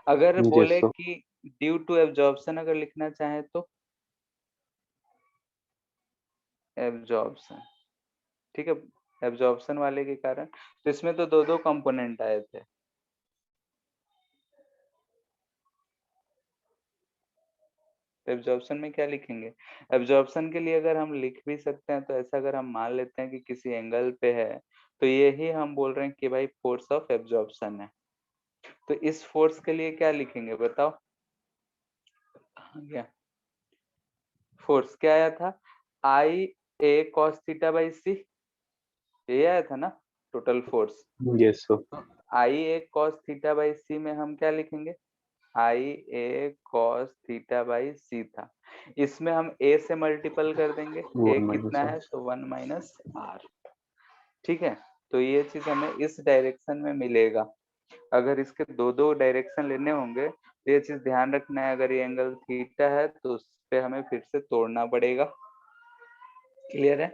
अगर Yes, बोले sir. कि ड्यू टू एब्जॉर्प्शन अगर लिखना चाहे तो एब्जॉर्प्शन, ठीक है, एब्जॉर्प्शन वाले के कारण, तो इसमें तो दो दो कंपोनेंट आए थे। एब्जॉर्प्शन में क्या लिखेंगे, एब्जॉर्प्शन के लिए अगर हम लिख भी सकते हैं तो ऐसा अगर हम मान लेते हैं कि किसी एंगल पे है, तो ये ही हम बोल रहे हैं कि भाई फोर्स ऑफ एब्जॉर्प्शन है। तो इस फोर्स के लिए क्या लिखेंगे बताओ? क्या फोर्स क्या आया था, I A cos theta by C, ये आया था ना total force. Yes, sir. I A cos theta by C में हम क्या लिखेंगे, I A cos theta by C था। इसमें हम ए से मल्टीपल कर देंगे, ए 1 कितना - है तो 1 माइनस आर। ठीक है, तो ये चीज हमें इस डायरेक्शन में मिलेगा। अगर इसके दो दो डायरेक्शन लेने होंगे तो ये चीज ध्यान रखना है, अगर ये एंगल थीटा है तो उस पे हमें फिर से तोड़ना पड़ेगा। क्लियर है?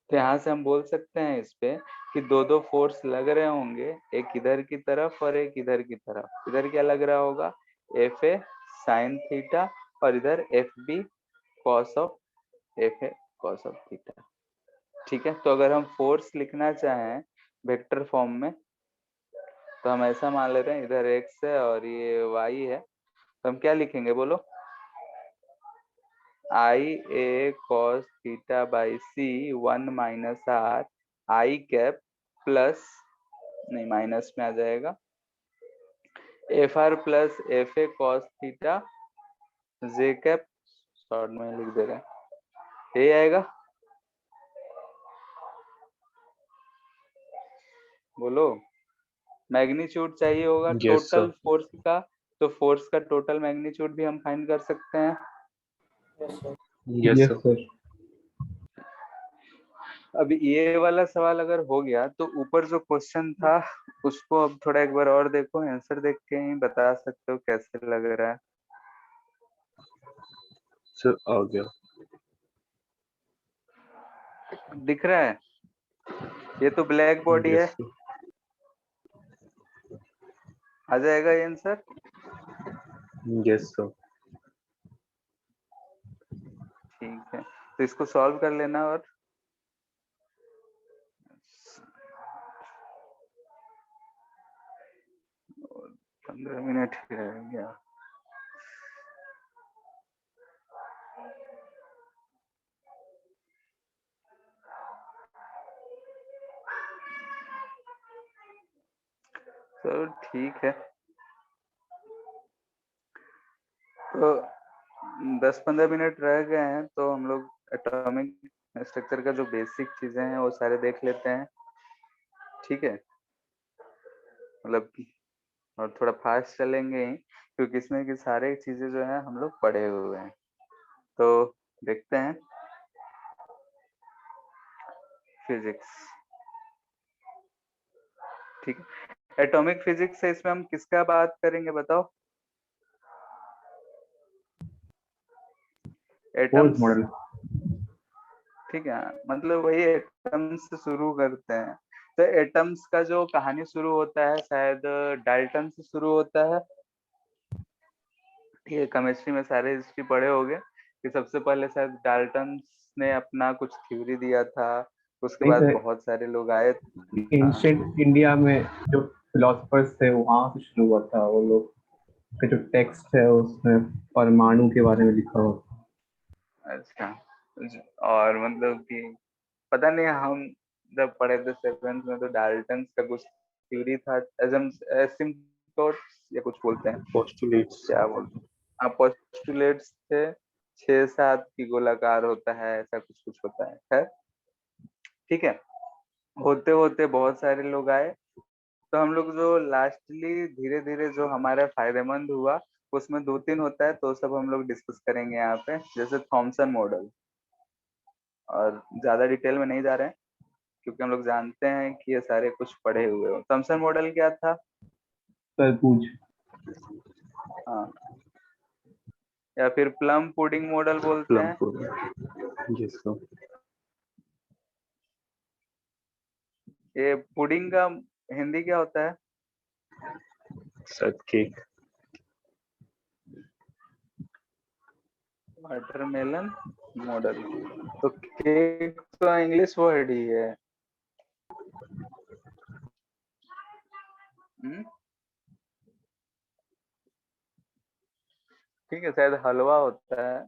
तो यहाँ से हम बोल सकते हैं इस पे कि दो दो फोर्स लग रहे होंगे, एक इधर की तरफ और एक इधर की तरफ। इधर क्या लग रहा होगा, एफ ए साइन थीटा, और इधर F B cos of F A cos of theta. ठीक है, तो अगर हम फोर्स लिखना चाहें वेक्टर फॉर्म में तो हम ऐसा मान लेते हैं, इधर एक्स है और ये वाई है, तो हम क्या लिखेंगे बोलो, I A cos theta by C 1 minus R I cap plus, नहीं माइनस में आ जाएगा, F R plus F A cos theta J cap, short में लिख दे रहे हैं, ये आएगा। बोलो, मैग्नीट्यूड चाहिए होगा Yes, sir. टोटल फोर्स का, तो फोर्स का टोटल मैग्नीट्यूड भी हम फाइंड कर सकते हैं। Yes sir. Yes, yes sir. Sir. अब ये वाला सवाल अगर हो गया तो ऊपर जो क्वेश्चन था उसको अब थोड़ा एक बार और देखो, आंसर देख के ही बता सकते हो कैसे लग रहा है। Sir, आ गया। दिख रहा है? ये तो ब्लैक बॉडी है, Yes, sir. आ जाएगा ये आंसर। Yes, sir. ठीक है, तो इसको सॉल्व कर लेना और 15 मिनट ही रह गया। तो ठीक है, तो 10-15 मिनट रह गए हैं, तो हम लोग एटॉमिक स्ट्रक्चर का जो बेसिक चीजें हैं वो सारे देख लेते हैं। ठीक है, मतलब और थोड़ा फास्ट चलेंगे ही, क्योंकि इसमें की सारे चीजें जो है हम लोग पढ़े हुए हैं। तो देखते हैं फिजिक्स। ठीक है, एटॉमिक फिजिक्स से इसमें हम किसका बात करेंगे बताओ? Board atoms. मॉडल। ठीक है, मतलब वही एटम्स से शुरू करते हैं। तो एटम्स का जो कहानी शुरू होता है शायद डाल्टन से शुरू होता है। ठीक है, केमिस्ट्री में सारे हिस्ट्री पढ़े होंगे कि सबसे पहले शायद डाल्टन ने अपना कुछ थ्योरी दिया था, उसके नहीं बाद सर, बहुत सारे लोग आए। हाँ, एंशियंट इंडिया में जो फिलोसफर्स थे वहां से शुरू हुआ था। वो लोग का जो टेक्स्ट है उसमें परमाणु के बारे में लिखा हुआ था। अच्छा। और मतलब कि पता नहीं, हम जब पढ़े थे 7th में तो डाल्टन का कुछ थ्योरी था, एसिम्प्टोट्स या कुछ बोलते हैं, postulates. क्या बोलते हैं, हाँ पोस्टुलेट्स थे, 6-7 की गोलाकार होता है, ऐसा कुछ कुछ होता है। खैर ठीक है, होते होते बहुत सारे लोग आए, तो हम लोग जो लास्टली धीरे धीरे जो हमारा फायदेमंद हुआ उसमें 2-3 होता है, तो सब हम लोग डिस्कस करेंगे यहाँ पे, जैसे थॉमसन मॉडल। और ज्यादा डिटेल में नहीं जा रहे हैं क्योंकि हम लोग जानते हैं कि ये सारे कुछ पढ़े हुए हो। थॉमसन मॉडल क्या था? तरबूज। हाँ, या फिर प्लम पुडिंग मॉडल बोलते Plum हैं। pudding. Yes, sir. ये पुडिंग का हिंदी क्या होता है? Sir, cake. वाटरमेलन मॉडल, तो केक तो इंग्लिश वर्ड ही है। ठीक है, शायद हलवा होता है।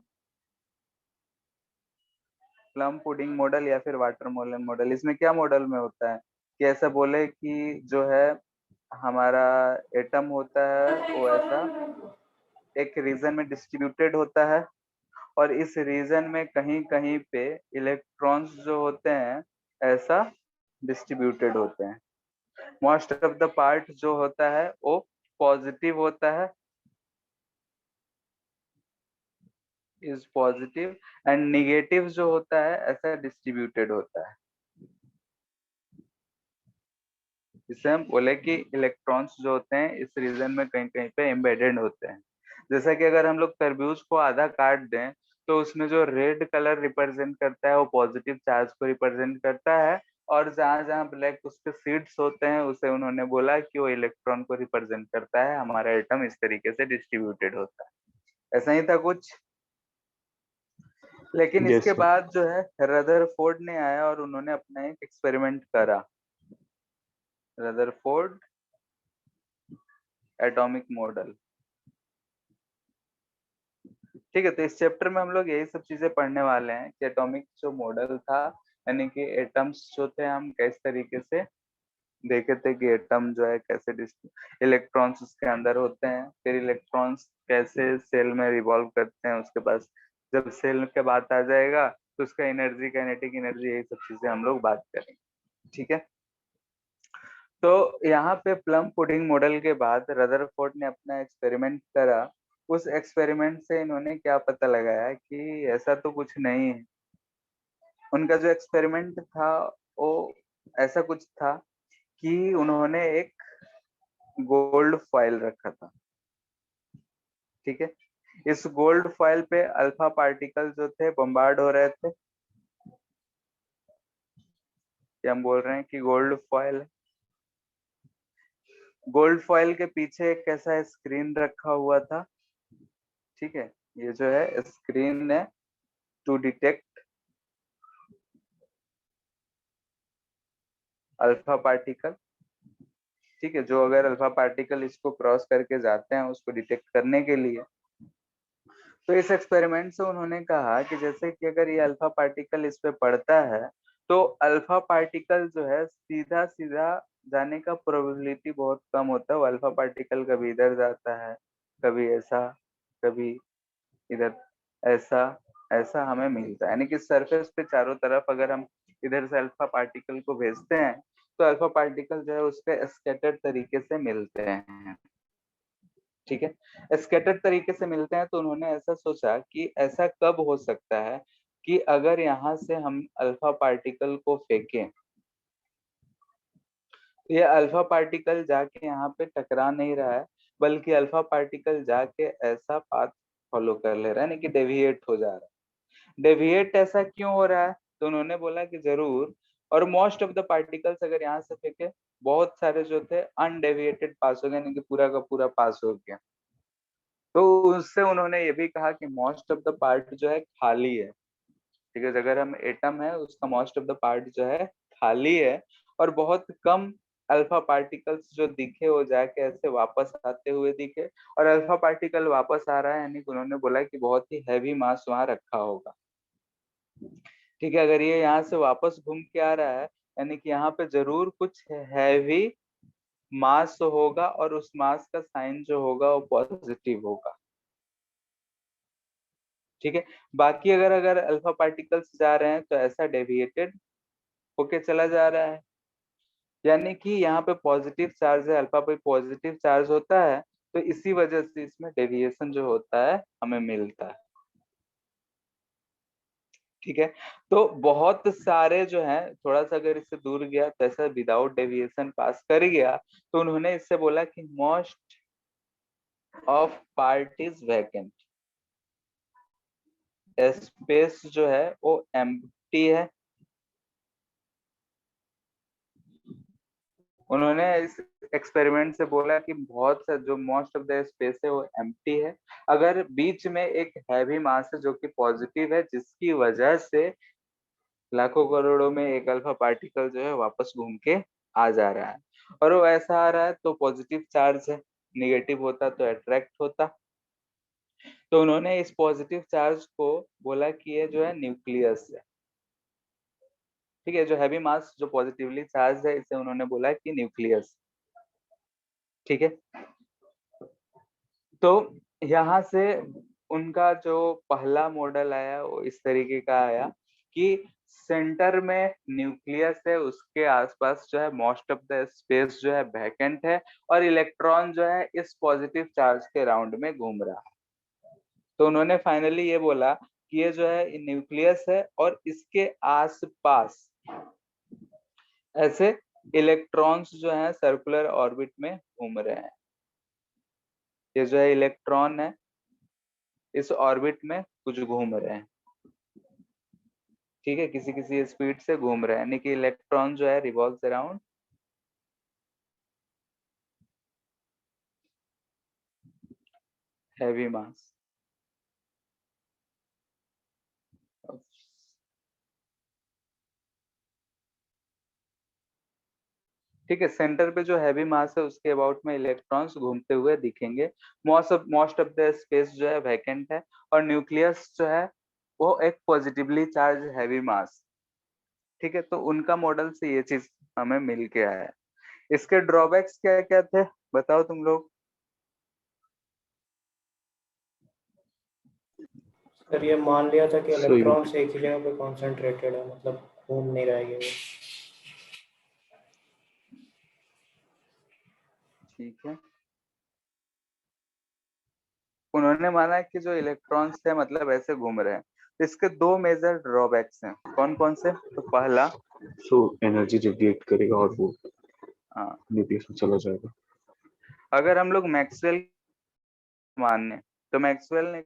प्लम पुडिंग मॉडल या फिर वाटरमेलन मॉडल, इसमें क्या मॉडल में होता है कि ऐसा बोले कि जो है हमारा एटम होता है वो ऐसा एक रीजन में डिस्ट्रीब्यूटेड होता है, और इस रीजन में कहीं कहीं पे इलेक्ट्रॉन्स जो होते हैं ऐसा डिस्ट्रीब्यूटेड होते हैं। मोस्ट ऑफ द पार्ट जो होता है वो पॉजिटिव होता है, इज पॉजिटिव एंड नेगेटिव जो होता है ऐसा डिस्ट्रीब्यूटेड होता है। इससे हम बोले कि इलेक्ट्रॉन्स जो होते हैं इस रीजन में कहीं कहीं पे एम्बेडेड होते हैं। जैसा कि अगर हम लोग तरबूज को आधा काट दें तो उसमें जो रेड कलर रिप्रेजेंट करता है वो पॉजिटिव चार्ज को रिप्रेजेंट करता है, और जहां जहां ब्लैक उसके सीड्स होते हैं उसे उन्होंने बोला कि वो इलेक्ट्रॉन को रिप्रेजेंट करता है। हमारा एटम इस तरीके से डिस्ट्रीब्यूटेड होता है। ऐसा ही था कुछ। लेकिन यस इसके सर। बाद जो है रदरफोर्ड ने आया और उन्होंने अपना एक एक्सपेरिमेंट करा, रदरफोर्ड एटॉमिक मॉडल। ठीक है, तो इस चैप्टर में हम लोग यही सब चीजें पढ़ने वाले हैं कि एटॉमिक जो मॉडल था, यानी कि एटम्स जो थे हम किस तरीके से देखे थे कि एटम जो है कैसे इलेक्ट्रॉन्स उसके अंदर होते हैं, फिर इलेक्ट्रॉन्स कैसे सेल में रिवॉल्व करते हैं, उसके पास जब सेल के बात आ जाएगा तो उसका एनर्जी, काइनेटिक एनर्जी, यही सब चीजें हम लोग बात करेंगे। ठीक है, तो यहाँ पे प्लम पुडिंग मॉडल के बाद रदरफोर्ड ने अपना एक्सपेरिमेंट करा। उस एक्सपेरिमेंट से इन्होंने क्या पता लगाया कि ऐसा तो कुछ नहीं है। उनका जो एक्सपेरिमेंट था वो ऐसा कुछ था कि उन्होंने एक गोल्ड फॉइल रखा था। ठीक है, इस गोल्ड फॉइल पे अल्फा पार्टिकल जो थे बम्बार्ड हो रहे थे। क्या हम बोल रहे हैं कि गोल्ड फॉइल, गोल्ड फॉइल के पीछे एक कैसा स्क्रीन रखा हुआ था। ठीक है, ये जो है स्क्रीन है टू डिटेक्ट अल्फा पार्टिकल। ठीक है, जो अगर अल्फा पार्टिकल इसको क्रॉस करके जाते हैं उसको डिटेक्ट करने के लिए। तो इस एक्सपेरिमेंट से उन्होंने कहा कि जैसे कि अगर ये अल्फा पार्टिकल इस पे पड़ता है तो अल्फा पार्टिकल जो है सीधा सीधा जाने का प्रोबेबिलिटी बहुत कम होता है। वो अल्फा पार्टिकल कभी इधर जाता है, कभी ऐसा, कभी इधर, ऐसा ऐसा हमें मिलता है। यानी कि सरफेस पे चारों तरफ अगर हम इधर से अल्फा पार्टिकल को भेजते हैं तो अल्फा पार्टिकल जो है उसके स्कैटर्ड तरीके से मिलते हैं। ठीक है, स्कैटर्ड तरीके से मिलते हैं। तो उन्होंने ऐसा सोचा कि ऐसा कब हो सकता है कि अगर यहाँ से हम अल्फा पार्टिकल को फेंकें, ये अल्फा पार्टिकल जाके यहाँ पे टकरा नहीं रहा है, बल्कि अल्फा पार्टिकल जाके ऐसा पाथ फॉलो कर ले रहा है, यानी कि डेविएट हो जा रहा है। डेविएट ऐसा क्यों हो रहा है? तो उन्होंने बोला कि जरूर, और मोस्ट ऑफ द पार्टिकल्स अगर यहाँ से फेंके, बहुत सारे जो थे अनडेविएटेड पास हो गए, यानी कि पूरा का पूरा पास हो गया। तो उससे उन्होंने ये भी कहा कि मोस्ट ऑफ द पार्ट जो है खाली है। ठीक है, अगर हम एटम है उसका मोस्ट ऑफ द पार्ट जो है खाली है, और बहुत कम अल्फा पार्टिकल्स जो दिखे वो जाके ऐसे वापस आते हुए दिखे। और अल्फा पार्टिकल वापस आ रहा है, यानी कि उन्होंने बोला कि बहुत ही हैवी मास वहां रखा होगा। ठीक है, अगर ये यहाँ से वापस घूम के आ रहा है, यानी कि यहाँ पे जरूर कुछ हैवी मास होगा, और उस मास का साइन जो होगा वो पॉजिटिव होगा। ठीक है, बाकी अगर अगर अल्फा पार्टिकल्स जा रहे हैं तो ऐसा डेविएटेड होके चला जा रहा है, यानी कि यहाँ पे पॉजिटिव चार्ज है, अल्फा पे पॉजिटिव चार्ज होता है, तो इसी वजह से इसमें डेविएशन जो होता है हमें मिलता है। ठीक है, तो बहुत सारे जो है, थोड़ा सा अगर इससे दूर गया तो ऐसा विदाउट डेविएशन पास कर गया, तो उन्होंने इससे बोला कि most of part is vacant, space जो है वो एम्प्टी है। उन्होंने इस एक्सपेरिमेंट से बोला कि बहुत सा जो मोस्ट ऑफ द स्पेस है वो एम्प्टी है। अगर बीच में एक हैवी मास है जो कि पॉजिटिव है, जिसकी वजह से लाखों करोड़ों में एक अल्फा पार्टिकल जो है वापस घूम के आ जा रहा है, और वो ऐसा आ रहा है तो पॉजिटिव चार्ज है, निगेटिव होता तो अट्रैक्ट होता। तो उन्होंने इस पॉजिटिव चार्ज को बोला कि ये जो है न्यूक्लियस है। ठीक है, जो हैवी मास जो पॉजिटिवली चार्ज है इसे उन्होंने बोला कि न्यूक्लियस। ठीक है, तो यहाँ से उनका जो पहला मॉडल आया वो इस तरीके का आया कि सेंटर में न्यूक्लियस है, उसके आसपास जो है मोस्ट ऑफ द स्पेस जो है वैकेंट है, और इलेक्ट्रॉन जो है इस पॉजिटिव चार्ज के राउंड में घूम रहा है। तो उन्होंने फाइनली ये बोला कि ये जो है न्यूक्लियस है और इसके आसपास ऐसे इलेक्ट्रॉन्स जो हैं सर्कुलर ऑर्बिट में घूम रहे हैं। ये जो है इलेक्ट्रॉन है, इस ऑर्बिट में कुछ घूम रहे हैं, ठीक है, किसी किसी स्पीड से घूम रहे हैं, यानी कि इलेक्ट्रॉन जो है रिवॉल्व्स अराउंड हैवी मास। ठीक है, सेंटर पे जो हैवी मास है उसके अबाउट में इलेक्ट्रॉन्स घूमते हुए दिखेंगे। मोस्ट ऑफ द स्पेस जो है वैकेंट है और न्यूक्लियस जो है वो एक पॉजिटिवली चार्ज हैवी मास। ठीक है, तो उनका मॉडल से ये चीज हमें मिल के आया है। इसके ड्रॉबैक्स क्या क्या थे बताओ तुम लोग। सर ये मान लिया था कि सो इलेक्ट्रॉन्स एक ही जगह पे कॉन्सेंट्रेटेड है, मतलब घूम नहीं रहा है ये। ठीक है, उन्होंने माना कि जो इलेक्ट्रॉन्स है मतलब ऐसे घूम रहे हैं। इसके दो मेजर ड्रॉबैक्स हैं, कौन कौन से। तो पहला, एनर्जी रेडिएट करेगा और वो हाँ, न्यूक्लियस में चला जाएगा। अगर हम लोग मैक्सवेल माने तो मैक्सवेल ने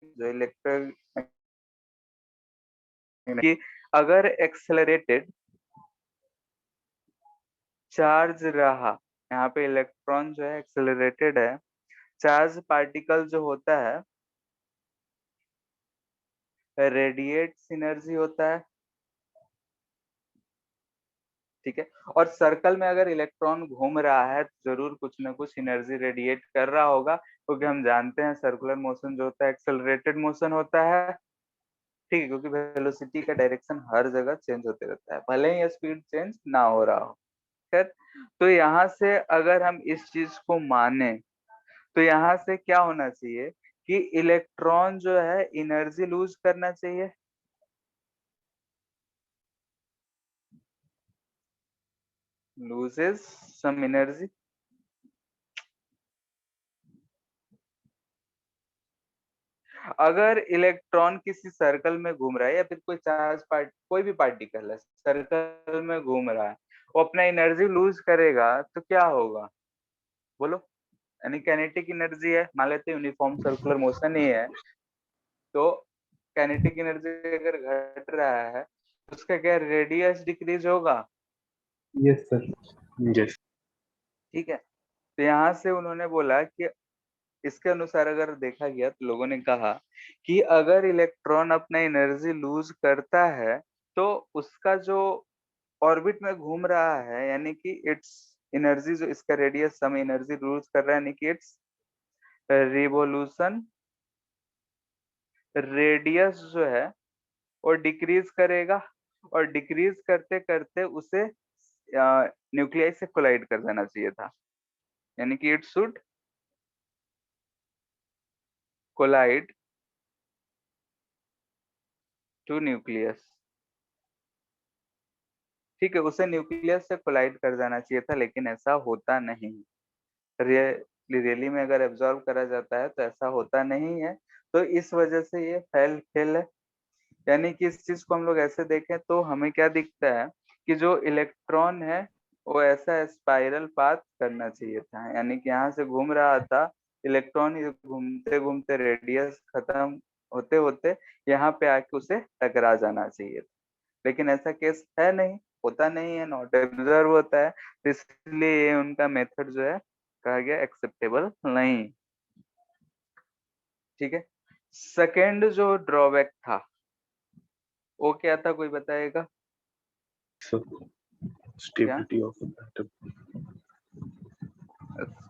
जो इलेक्ट्रिक कि अगर एक्सेलरेटेड चार्ज रहा, यहाँ पे इलेक्ट्रॉन जो है एक्सेलरेटेड है, चार्ज पार्टिकल जो होता है रेडिएट्स एनर्जी होता है, ठीक है, और सर्कल में अगर इलेक्ट्रॉन घूम रहा है तो जरूर कुछ ना कुछ एनर्जी रेडिएट कर रहा होगा, क्योंकि हम जानते हैं सर्कुलर मोशन जो होता है एक्सेलरेटेड मोशन होता है, ठीक है, क्योंकि वेलोसिटी का डायरेक्शन हर जगह चेंज होते रहता है, भले ही स्पीड चेंज ना हो रहा हो। खैर, तो यहाँ से अगर हम इस चीज को माने तो यहाँ से क्या होना चाहिए कि इलेक्ट्रॉन जो है एनर्जी लूज करना चाहिए, loses some energy। अगर इलेक्ट्रॉन किसी सर्कल में घूम रहा है या फिर कोई चार्ज पार्ट कोई भी पार्टिकल है सर्कल में घूम रहा है, वो अपना एनर्जी लूज करेगा तो क्या होगा बोलो। यानी काइनेटिक एनर्जी है, मान लेते हैं यूनिफॉर्म सर्कुलर मोशन ही है, तो काइनेटिक एनर्जी अगर घट रहा है तो उसका क्या रेडियस डिक्रीज होगा। Yes sir. यस। ठीक है, तो यहाँ से उन्होंने बोला कि इसके अनुसार अगर देखा गया तो लोगों ने कहा कि अगर इलेक्ट्रॉन अपना एनर्जी लूज करता है तो उसका जो ऑर्बिट में घूम रहा है यानी कि इट्स एनर्जी जो इसका रेडियस सम एनर्जी लूज कर रहा है यानी कि इट्स रिवोल्यूशन रेडियस जो है वो डिक्रीज करेगा, और डिक्रीज करते करते उसे न्यूक्लियस से कोलाइड कर देना चाहिए था, यानी कि it should collide to nucleus. ठीक है, उसे न्यूक्लियस से कोलाइड कर जाना चाहिए था, लेकिन ऐसा होता नहीं। रियली में अगर एब्जॉर्ब करा जाता है तो ऐसा होता नहीं है, तो इस वजह से ये फेल है। यानी कि इस चीज को हम लोग ऐसे देखें तो हमें क्या दिखता है कि जो इलेक्ट्रॉन है वो ऐसा स्पाइरल पाथ करना चाहिए था, यानी कि यहाँ से घूम रहा था इलेक्ट्रॉन, घूमते घूमते रेडियस खत्म होते होते यहाँ पे आके उसे टकरा जाना चाहिए था, लेकिन ऐसा केस है नहीं, होता नहीं है, नॉट ऑब्जर्व होता है, तो इसलिए ये उनका मेथड जो है कहा गया एक्सेप्टेबल नहीं। ठीक है, सेकेंड जो ड्रॉबैक था वो क्या था, कोई बताएगा। Stability of atom.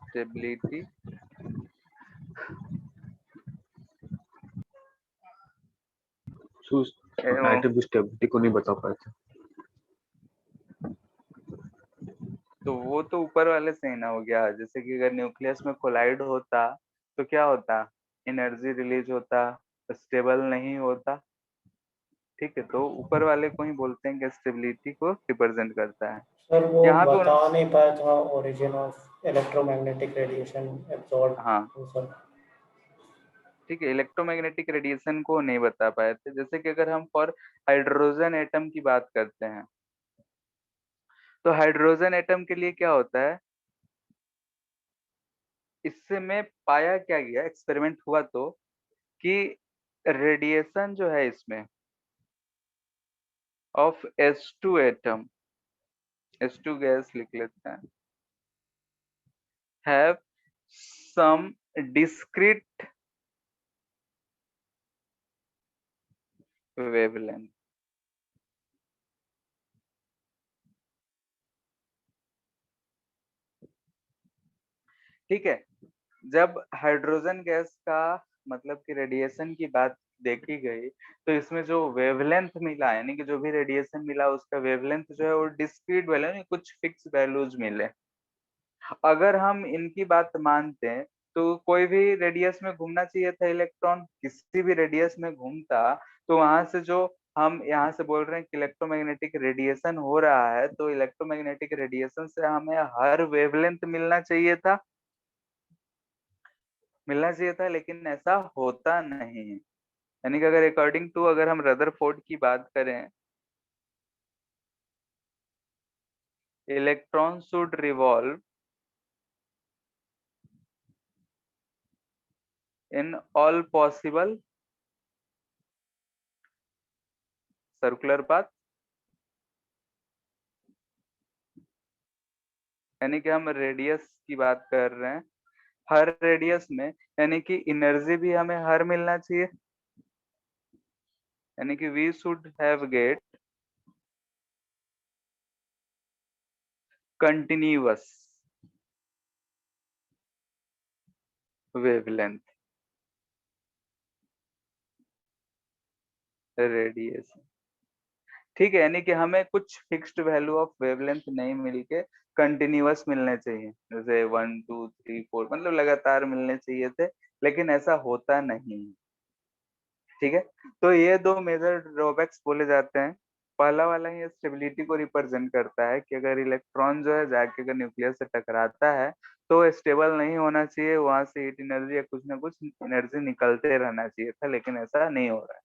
Stability, atom की स्टेबिलिटी को नहीं बता पाए थे। तो वो तो ऊपर वाले से ही ना हो गया, जैसे कि अगर न्यूक्लियस में कोलाइड होता तो क्या होता, एनर्जी रिलीज होता, स्टेबल नहीं होता। ठीक है, तो ऊपर वाले को ही बोलते हैं कि स्टेबिलिटी को रिप्रेजेंट करता है। सर वो यहाँ पे बता नहीं पाया था origin of electromagnetic radiation absorb हाँ, वो सब। ठीक है, इलेक्ट्रोमैग्नेटिक रेडिएशन को नहीं बता पाए थे। जैसे कि अगर हम फॉर हाइड्रोजन एटम की बात करते हैं, तो हाइड्रोजन एटम के लिए क्या होता है, इससे में पाया क्या गया, एक्सपेरिमेंट हुआ तो, कि रेडिएशन जो है इसमें of H2 atom, H2 gas लिख लेते हैं, हैव सम डिस्क्रीट वेवलेंथ। ठीक है, जब हाइड्रोजन गैस का मतलब कि रेडिएशन की बात देखी गई, तो इसमें जो वेवलेंथ मिला, यानी कि जो भी रेडिएशन मिला उसका वेवलेंथ जो है वो डिस्क्रीट वैल्यू नहीं, कुछ फिक्स वैल्यूज मिले। अगर हम इनकी बात मानते हैं तो कोई भी रेडियस में घूमना चाहिए था इलेक्ट्रॉन, किसी भी रेडियस में घूमता, तो वहां से जो हम यहाँ से बोल रहे हैं कि इलेक्ट्रोमैग्नेटिक रेडिएशन हो रहा है, तो इलेक्ट्रोमैग्नेटिक रेडिएशन से हमें हर वेवलेंथ मिलना चाहिए था, लेकिन ऐसा होता नहीं है। यानी कि अगर अकॉर्डिंग टू, अगर हम रदरफोर्ड की बात करें, electron should revolve in all possible circular path, यानी कि हम रेडियस की बात कर रहे हैं, हर रेडियस में, यानी कि एनर्जी भी हमें हर मिलना चाहिए, यानी कि we should have get continuous wavelength radiation. ठीक है, यानी कि हमें कुछ फिक्स्ड वैल्यू ऑफ वेवलेंथ नहीं मिलके कंटिन्यूअस मिलने चाहिए, जैसे 1 2 3 4, मतलब लगातार मिलने चाहिए थे, लेकिन ऐसा होता नहीं। ठीक है, तो ये दो मेजर ड्रॉबैक्स बोले जाते हैं। पहला वाला ही स्टेबिलिटी को रिप्रेजेंट करता है कि अगर इलेक्ट्रॉन जो है जाके अगर न्यूक्लियस से टकराता है तो स्टेबल नहीं होना चाहिए, वहां से हीट एनर्जी या कुछ ना कुछ एनर्जी निकलते रहना चाहिए था, लेकिन ऐसा नहीं हो रहा है।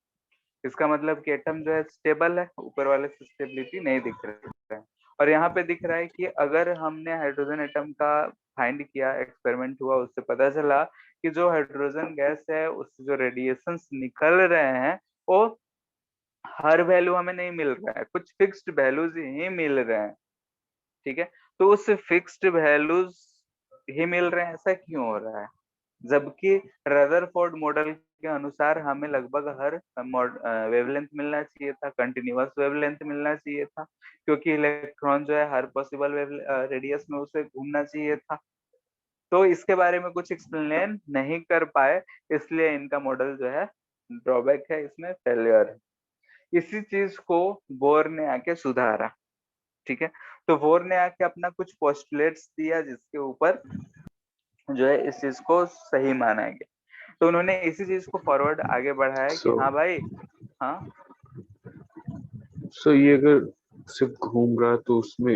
इसका मतलब कि एटम जो है स्टेबल है, ऊपर वाले से स्टेबिलिटी नहीं दिख रहा है। और यहाँ पे दिख रहा है कि अगर हमने हाइड्रोजन एटम का फाइंड किया, एक्सपेरिमेंट हुआ, उससे पता चला कि जो हाइड्रोजन गैस है उससे जो रेडिएशंस निकल रहे हैं वो हर वैल्यू हमें नहीं मिल रहा है, कुछ फिक्स्ड वैल्यूज ही मिल रहे हैं। ठीक है, तो उस फिक्स्ड वैल्यूज ही मिल रहे हैं, ऐसा क्यों हो रहा है, जबकि रदरफोर्ड मॉडल के अनुसार हमें लगभग हर वेवलेंथ मिलना चाहिए था, कंटिन्यूअस वेवलेंथ मिलना चाहिए था, क्योंकि इलेक्ट्रॉन जो है हर पॉसिबल रेडियस में उसे घूमना चाहिए था। तो इसके बारे में कुछ एक्सप्लेन नहीं कर पाए, इसलिए इनका मॉडल जो है ड्रॉबैक है, इसमें फेलियर है। इसी चीज को बोर ने आके सुधारा। ठीक है, तो बोर ने आके अपना कुछ पोस्टुलेट्स दिया जिसके ऊपर जो है इस चीज को सही माना गया, तो उन्होंने इसी चीज को फॉरवर्ड आगे बढ़ाया कि सो हाँ भाई, हाँ सो ये अगर सिर्फ घूम रहा है तो उसमें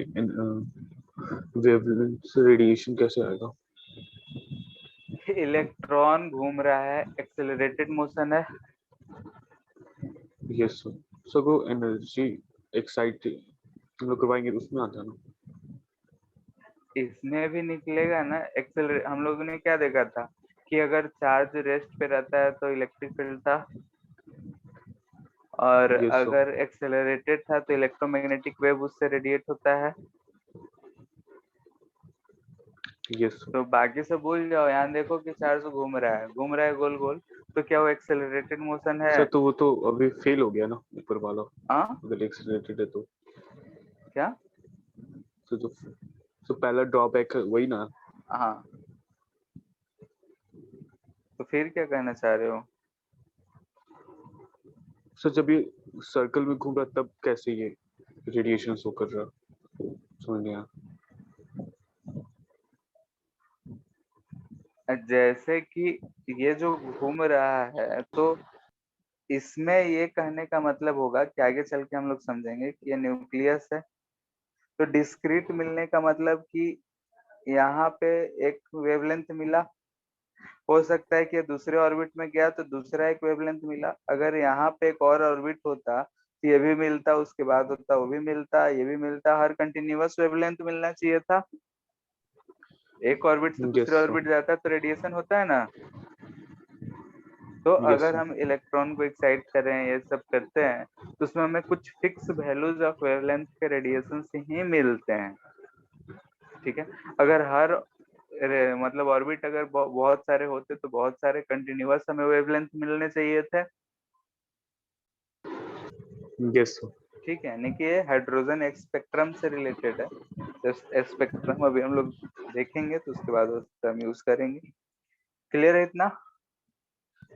वेवलेंथ से रेडिएशन कैसे आएगा? इलेक्ट्रॉन घूम रहा है, एक्सेलरेटेड मोशन है। यस सर, सो वो एनर्जी एक्साइट हम लोग करवाएंगे तो उसमें आता है ना। इसमें भी निकलेगा ना एक्सेलरेट। हम लोगों ने क्या देखा था कि अगर चार्ज रेस्ट पे रहता है तो इलेक्ट्रिक फील्ड था, और यस सर, अगर एक्सेलरेटेड था तो इलेक्ट्रोमैग्नेटिक वेव उससे रेडिएट होता है। Yes sir. तो बाकी सब भूल जाओ, यहाँ देखो कि चार्ज घूम रहा है गोल गोल, तो क्या वो एक्सेलरेटेड मोशन है? सर तो वो तो अभी फेल हो गया ना ऊपर वाला, हाँ, अगर एक्सीलरेटेड है तो। क्या? तो पहला ड्रॉबैक है वही ना। हाँ, तो फिर क्या कहना चाह रहे हो? सर जब ये सर्कल में घूम रहा तब कैसे ये रेडिएशन शो कर रहा, समझ नहीं आया। जैसे कि ये जो घूम रहा है, तो इसमें ये कहने का मतलब होगा कि आगे चल के हम लोग समझेंगे कि ये न्यूक्लियस है, तो डिस्क्रीट मिलने का मतलब कि यहाँ पे एक वेवलेंथ मिला, हो सकता है कि दूसरे ऑर्बिट में गया तो दूसरा एक वेवलेंथ मिला, अगर यहाँ पे एक और ऑर्बिट होता तो ये भी मिलता, उसके बाद होता वो भी मिलता, ये भी मिलता, हर कंटिन्यूअस वेवलेंथ मिलना चाहिए था। एक ऑर्बिट से Yes, दूसरे sir. ऑर्बिट जाता है तो रेडिएशन होता है ना। तो Yes, अगर sir. हम इलेक्ट्रॉन को एक्साइट कर रहे हैं, ये सब करते हैं, तो उसमें हमें कुछ फिक्स वैल्यूज ऑफ वेवलेंथ के रेडिएशन से ही मिलते हैं। ठीक है, अगर हर मतलब ऑर्बिट अगर बहुत सारे होते तो बहुत सारे कंटिन्यूअस हमें वेवलेंथ मिलने चाहिए थे। Yes, sir. ठीक है, यानी कि ये हाइड्रोजन स्पेक्ट्रम से रिलेटेड है। स्पेक्ट्रम अभी हम लोग देखेंगे तो उसके बाद उसका हम यूज करेंगे। क्लियर है इतना?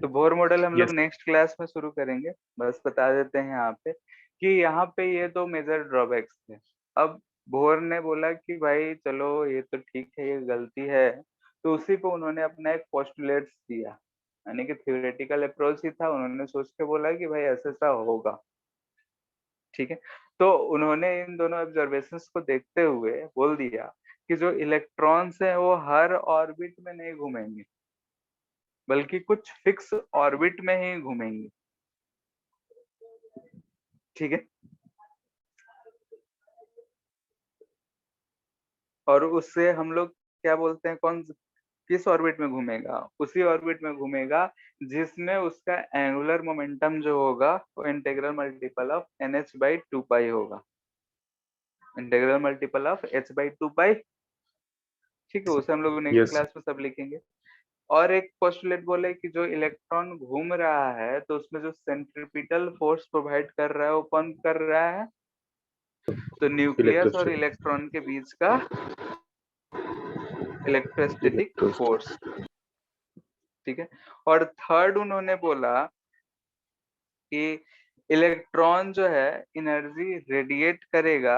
तो बोर मॉडल हम लोग Yes. नेक्स्ट क्लास में शुरू करेंगे। बस बता देते हैं यहाँ पे कि यहाँ पे ये दो मेजर ड्रॉबैक्स थे। अब बोर ने बोला कि भाई चलो ये तो ठीक है, ये गलती है, तो उसी पे उन्होंने अपना एक पोस्टुलेट्स दिया, यानी कि थ्योरेटिकल अप्रोच ही था। उन्होंने सोच के बोला कि भाई ऐसा ऐसा होगा। ठीक है, तो उन्होंने इन दोनों ऑब्जर्वेशंस को देखते हुए बोल दिया कि जो इलेक्ट्रॉन्स हैं वो हर ऑर्बिट में नहीं घूमेंगे, बल्कि कुछ फिक्स ऑर्बिट में ही घूमेंगे। ठीक है, और उससे हम लोग क्या बोलते हैं, किस ऑर्बिट में घूमेगा? उसी ऑर्बिट में घूमेगा जिसमें उसका एंगुलर मोमेंटम जो होगा वो integral multiple of NH by 2 पाई होगा। Integral multiple of H by 2 पाई। ठीक है, उसे हम लोग नेक्स्ट Yes. क्लास में सब लिखेंगे। और एक पोस्टुलेट बोले कि जो इलेक्ट्रॉन घूम रहा है तो उसमें जो सेंट्रीपिटल फोर्स प्रोवाइड कर रहा है वो कौन कर रहा है? तो न्यूक्लियस और Electrostatic. इलेक्ट्रॉन के बीच का इलेक्ट्रोस्टैटिक फोर्स। Electrostatic. ठीक है, और थर्ड उन्होंने बोला कि इलेक्ट्रॉन जो है एनर्जी रेडिएट करेगा,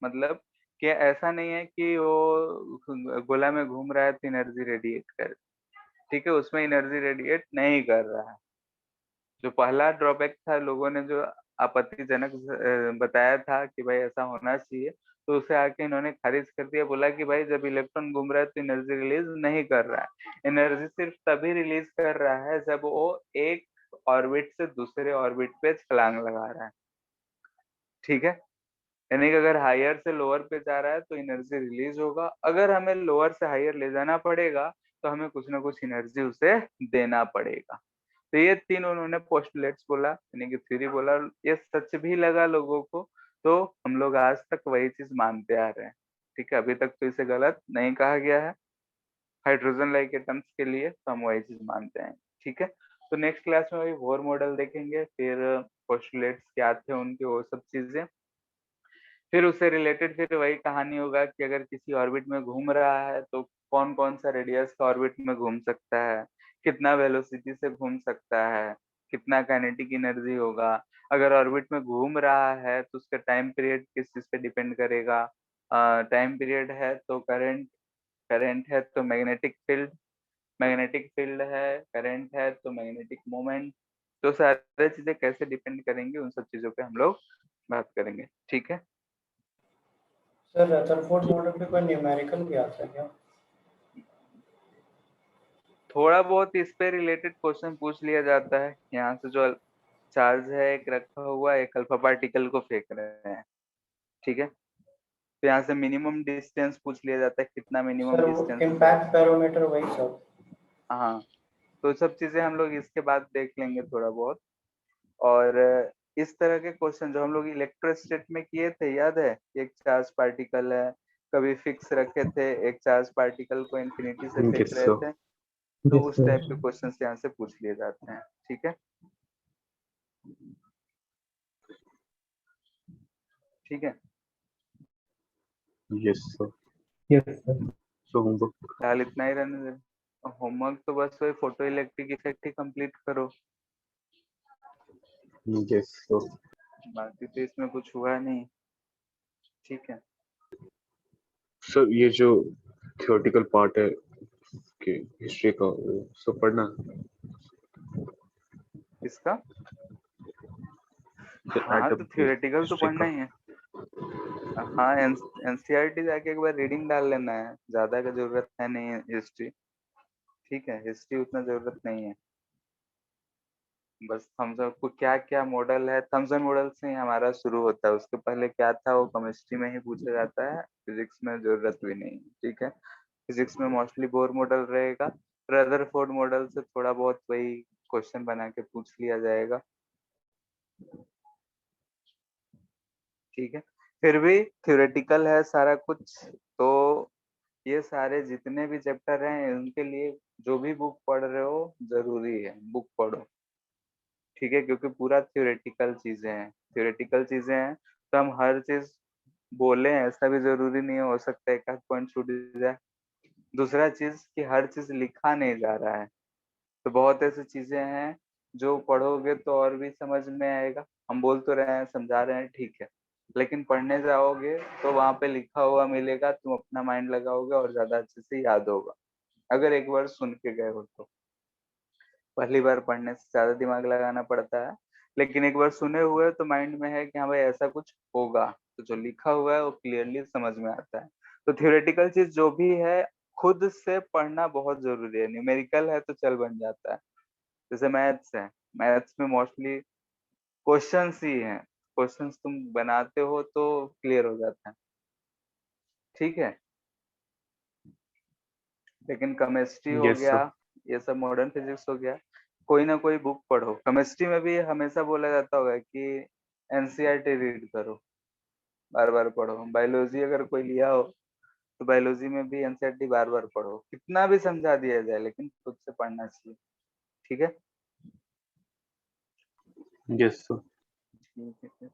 मतलब कि ऐसा नहीं है कि वो गोला में घूम रहा है तो एनर्जी रेडिएट करे। ठीक है, उसमें एनर्जी रेडिएट नहीं कर रहा है। जो पहला ड्रॉबैक था, लोगों ने जो आपत्तिजनक बताया था कि भाई ऐसा होना चाहिए, तो उसे आके इन्होंने खारिज कर दिया। बोला कि भाई जब इलेक्ट्रॉन घूम रहा है तो एनर्जी रिलीज नहीं कर रहा है। एनर्जी सिर्फ तभी रिलीज कर रहा है जब वो एक ऑर्बिट से दूसरे ऑर्बिट पे छलांग लगा रहा है। ठीक है, यानी कि अगर हायर से लोअर पे जा रहा है तो एनर्जी रिलीज होगा, अगर हमें लोअर से हायर ले जाना पड़ेगा तो हमें कुछ ना कुछ एनर्जी उसे देना पड़ेगा। तो ये तीन उन्होंने पोस्टुलेट्स बोला, यानी कि थ्योरी बोला। ये सच भी लगा लोगों को, तो हम लोग आज तक वही चीज मानते आ रहे हैं। ठीक है, अभी तक तो इसे गलत नहीं कहा गया है हाइड्रोजन लाइक एटम्स के लिए, तो हम वही चीज मानते हैं। ठीक है, तो नेक्स्ट क्लास में वही बोर मॉडल देखेंगे, फिर पोस्टुलेट्स क्या थे उनके, वो सब चीजें। फिर उससे रिलेटेड फिर वही कहानी होगा कि अगर किसी ऑर्बिट में घूम रहा है तो कौन कौन सा रेडियस का ऑर्बिट में घूम सकता है, कितना वेलोसिटी से घूम सकता है, कितना काइनेटिक एनर्जी होगा। अगर ऑर्बिट में घूम रहा है तो उसका टाइम पीरियड किस चीज पे डिपेंड करेगा? टाइम पीरियड है तो करंट, करंट है तो मैग्नेटिक फील्ड, मैग्नेटिक फील्ड है, करंट है तो मैग्नेटिक मोमेंट। तो सारे चीजें कैसे डिपेंड करेंगी, उन सब चीजों पे हम लोग बात करेंगे। ठीक है, सर रदरफोर्ड मॉडल पे कोई न्यूमेरिकल भी आता है क्या? थोड़ा बहुत इस पे रिलेटेड क्वेश्चन पूछ लिया जाता है। यहाँ से जो चार्ज है एक रखा हुआ, एक अल्फा पार्टिकल को फेंक रहे हैं। ठीक है, तो यहाँ से मिनिमम डिस्टेंस पूछ लिया जाता है, कितना मिनिमम सर वो डिस्टेंस है। इम्पैक्ट बैरोमीटर वही सब। हाँ, तो सब चीजें हम लोग इसके बाद देख लेंगे थोड़ा बहुत। और इस तरह के क्वेश्चन जो हम लोग इलेक्ट्रोस्टेट में किए थे, याद है? एक चार्ज पार्टिकल है, कभी फिक्स रखे थे, एक चार्ज पार्टिकल को इन्फिनिटी से फेंक Yes, रहे sir. थे। तो Yes, उस sir. टाइप के क्वेश्चंस यहाँ से पूछ लिए जाते हैं। ठीक है, ठीक है। Yes, sir. Yes, sir. So homework. फिलहाल इतना ही रहने दे। होमवर्क तो बस वही फोटो इलेक्ट्रिक इफेक्ट ही कंप्लीट करो, Yes, sir. बाकी तो इसमें कुछ हुआ नहीं। ठीक है, सर ये जो थियोरेटिकल पार्ट है कि हिस्ट्री का, वो सब पढ़ना इसका है हाँ, एटम तो की थियोरेटिकल तो हिस्ट्री पढ़ना का। ही है। हाँ, एनसीईआरटी जाके एक बार रीडिंग डाल लेना है, ज्यादा का जरूरत है नहीं हिस्ट्री। ठीक है, हिस्ट्री उतना जरूरत नहीं है। बस थॉमसन को क्या क्या मॉडल है, थॉमसन मॉडल से ही हमारा शुरू होता है, उसके पहले क्या था वो केमिस्ट्री में ही पूछा जाता है, फिजिक्स में जरूरत भी नहीं है। ठीक है, फिजिक्स में मोस्टली बोर मॉडल रहेगा, रदरफोर्ड मॉडल से थोड़ा बहुत वही क्वेश्चन बना के पूछ लिया जाएगा। ठीक है, फिर भी थ्योरेटिकल है सारा कुछ, तो ये सारे जितने भी चैप्टर हैं उनके लिए जो भी बुक पढ़ रहे हो जरूरी है, बुक पढ़ो। ठीक है, क्योंकि पूरा थ्योरेटिकल चीजें हैं, थ्योरेटिकल चीजें हैं तो हम हर चीज बोले ऐसा भी जरूरी नहीं है, हो सकता है एक आध पॉइंट छूट जाए। दूसरा चीज कि हर चीज लिखा नहीं जा रहा है, तो बहुत ऐसी चीजें हैं जो पढ़ोगे तो और भी समझ में आएगा। हम बोल तो रहे हैं, समझा रहे हैं, ठीक है, लेकिन पढ़ने जाओगे तो वहां पे लिखा हुआ मिलेगा, तुम अपना माइंड लगाओगे और ज्यादा अच्छे से याद होगा। अगर एक बार सुन के गए हो तो पहली बार पढ़ने से ज्यादा दिमाग लगाना पड़ता है, लेकिन एक बार सुने हुए तो माइंड में है कि हाँ भाई ऐसा कुछ होगा, तो जो लिखा हुआ है वो क्लियरली समझ में आता है। तो थ्योरेटिकल चीज जो भी है खुद से पढ़ना बहुत जरूरी है। न्यूमेरिकल है तो चल बन जाता है, जैसे मैथ्स है, मैथ्स में मोस्टली क्वेश्चंस ही हैं, क्वेश्चंस तुम बनाते हो तो क्लियर हो जाता है। ठीक है, लेकिन केमिस्ट्री हो यस गया, सर। ये सब मॉडर्न फिजिक्स हो गया, कोई ना कोई बुक पढ़ो। केमिस्ट्री में भी हमेशा बोला जाता होगा कि एनसीईआरटी रीड करो, बार बार पढ़ो। बायोलॉजी अगर कोई लिया हो तो बायोलॉजी में भी एनसीईआरटी बार बार पढ़ो, कितना भी समझा दिया जाए लेकिन खुद से पढ़ना चाहिए। ठीक है, यस सर। ठीक है।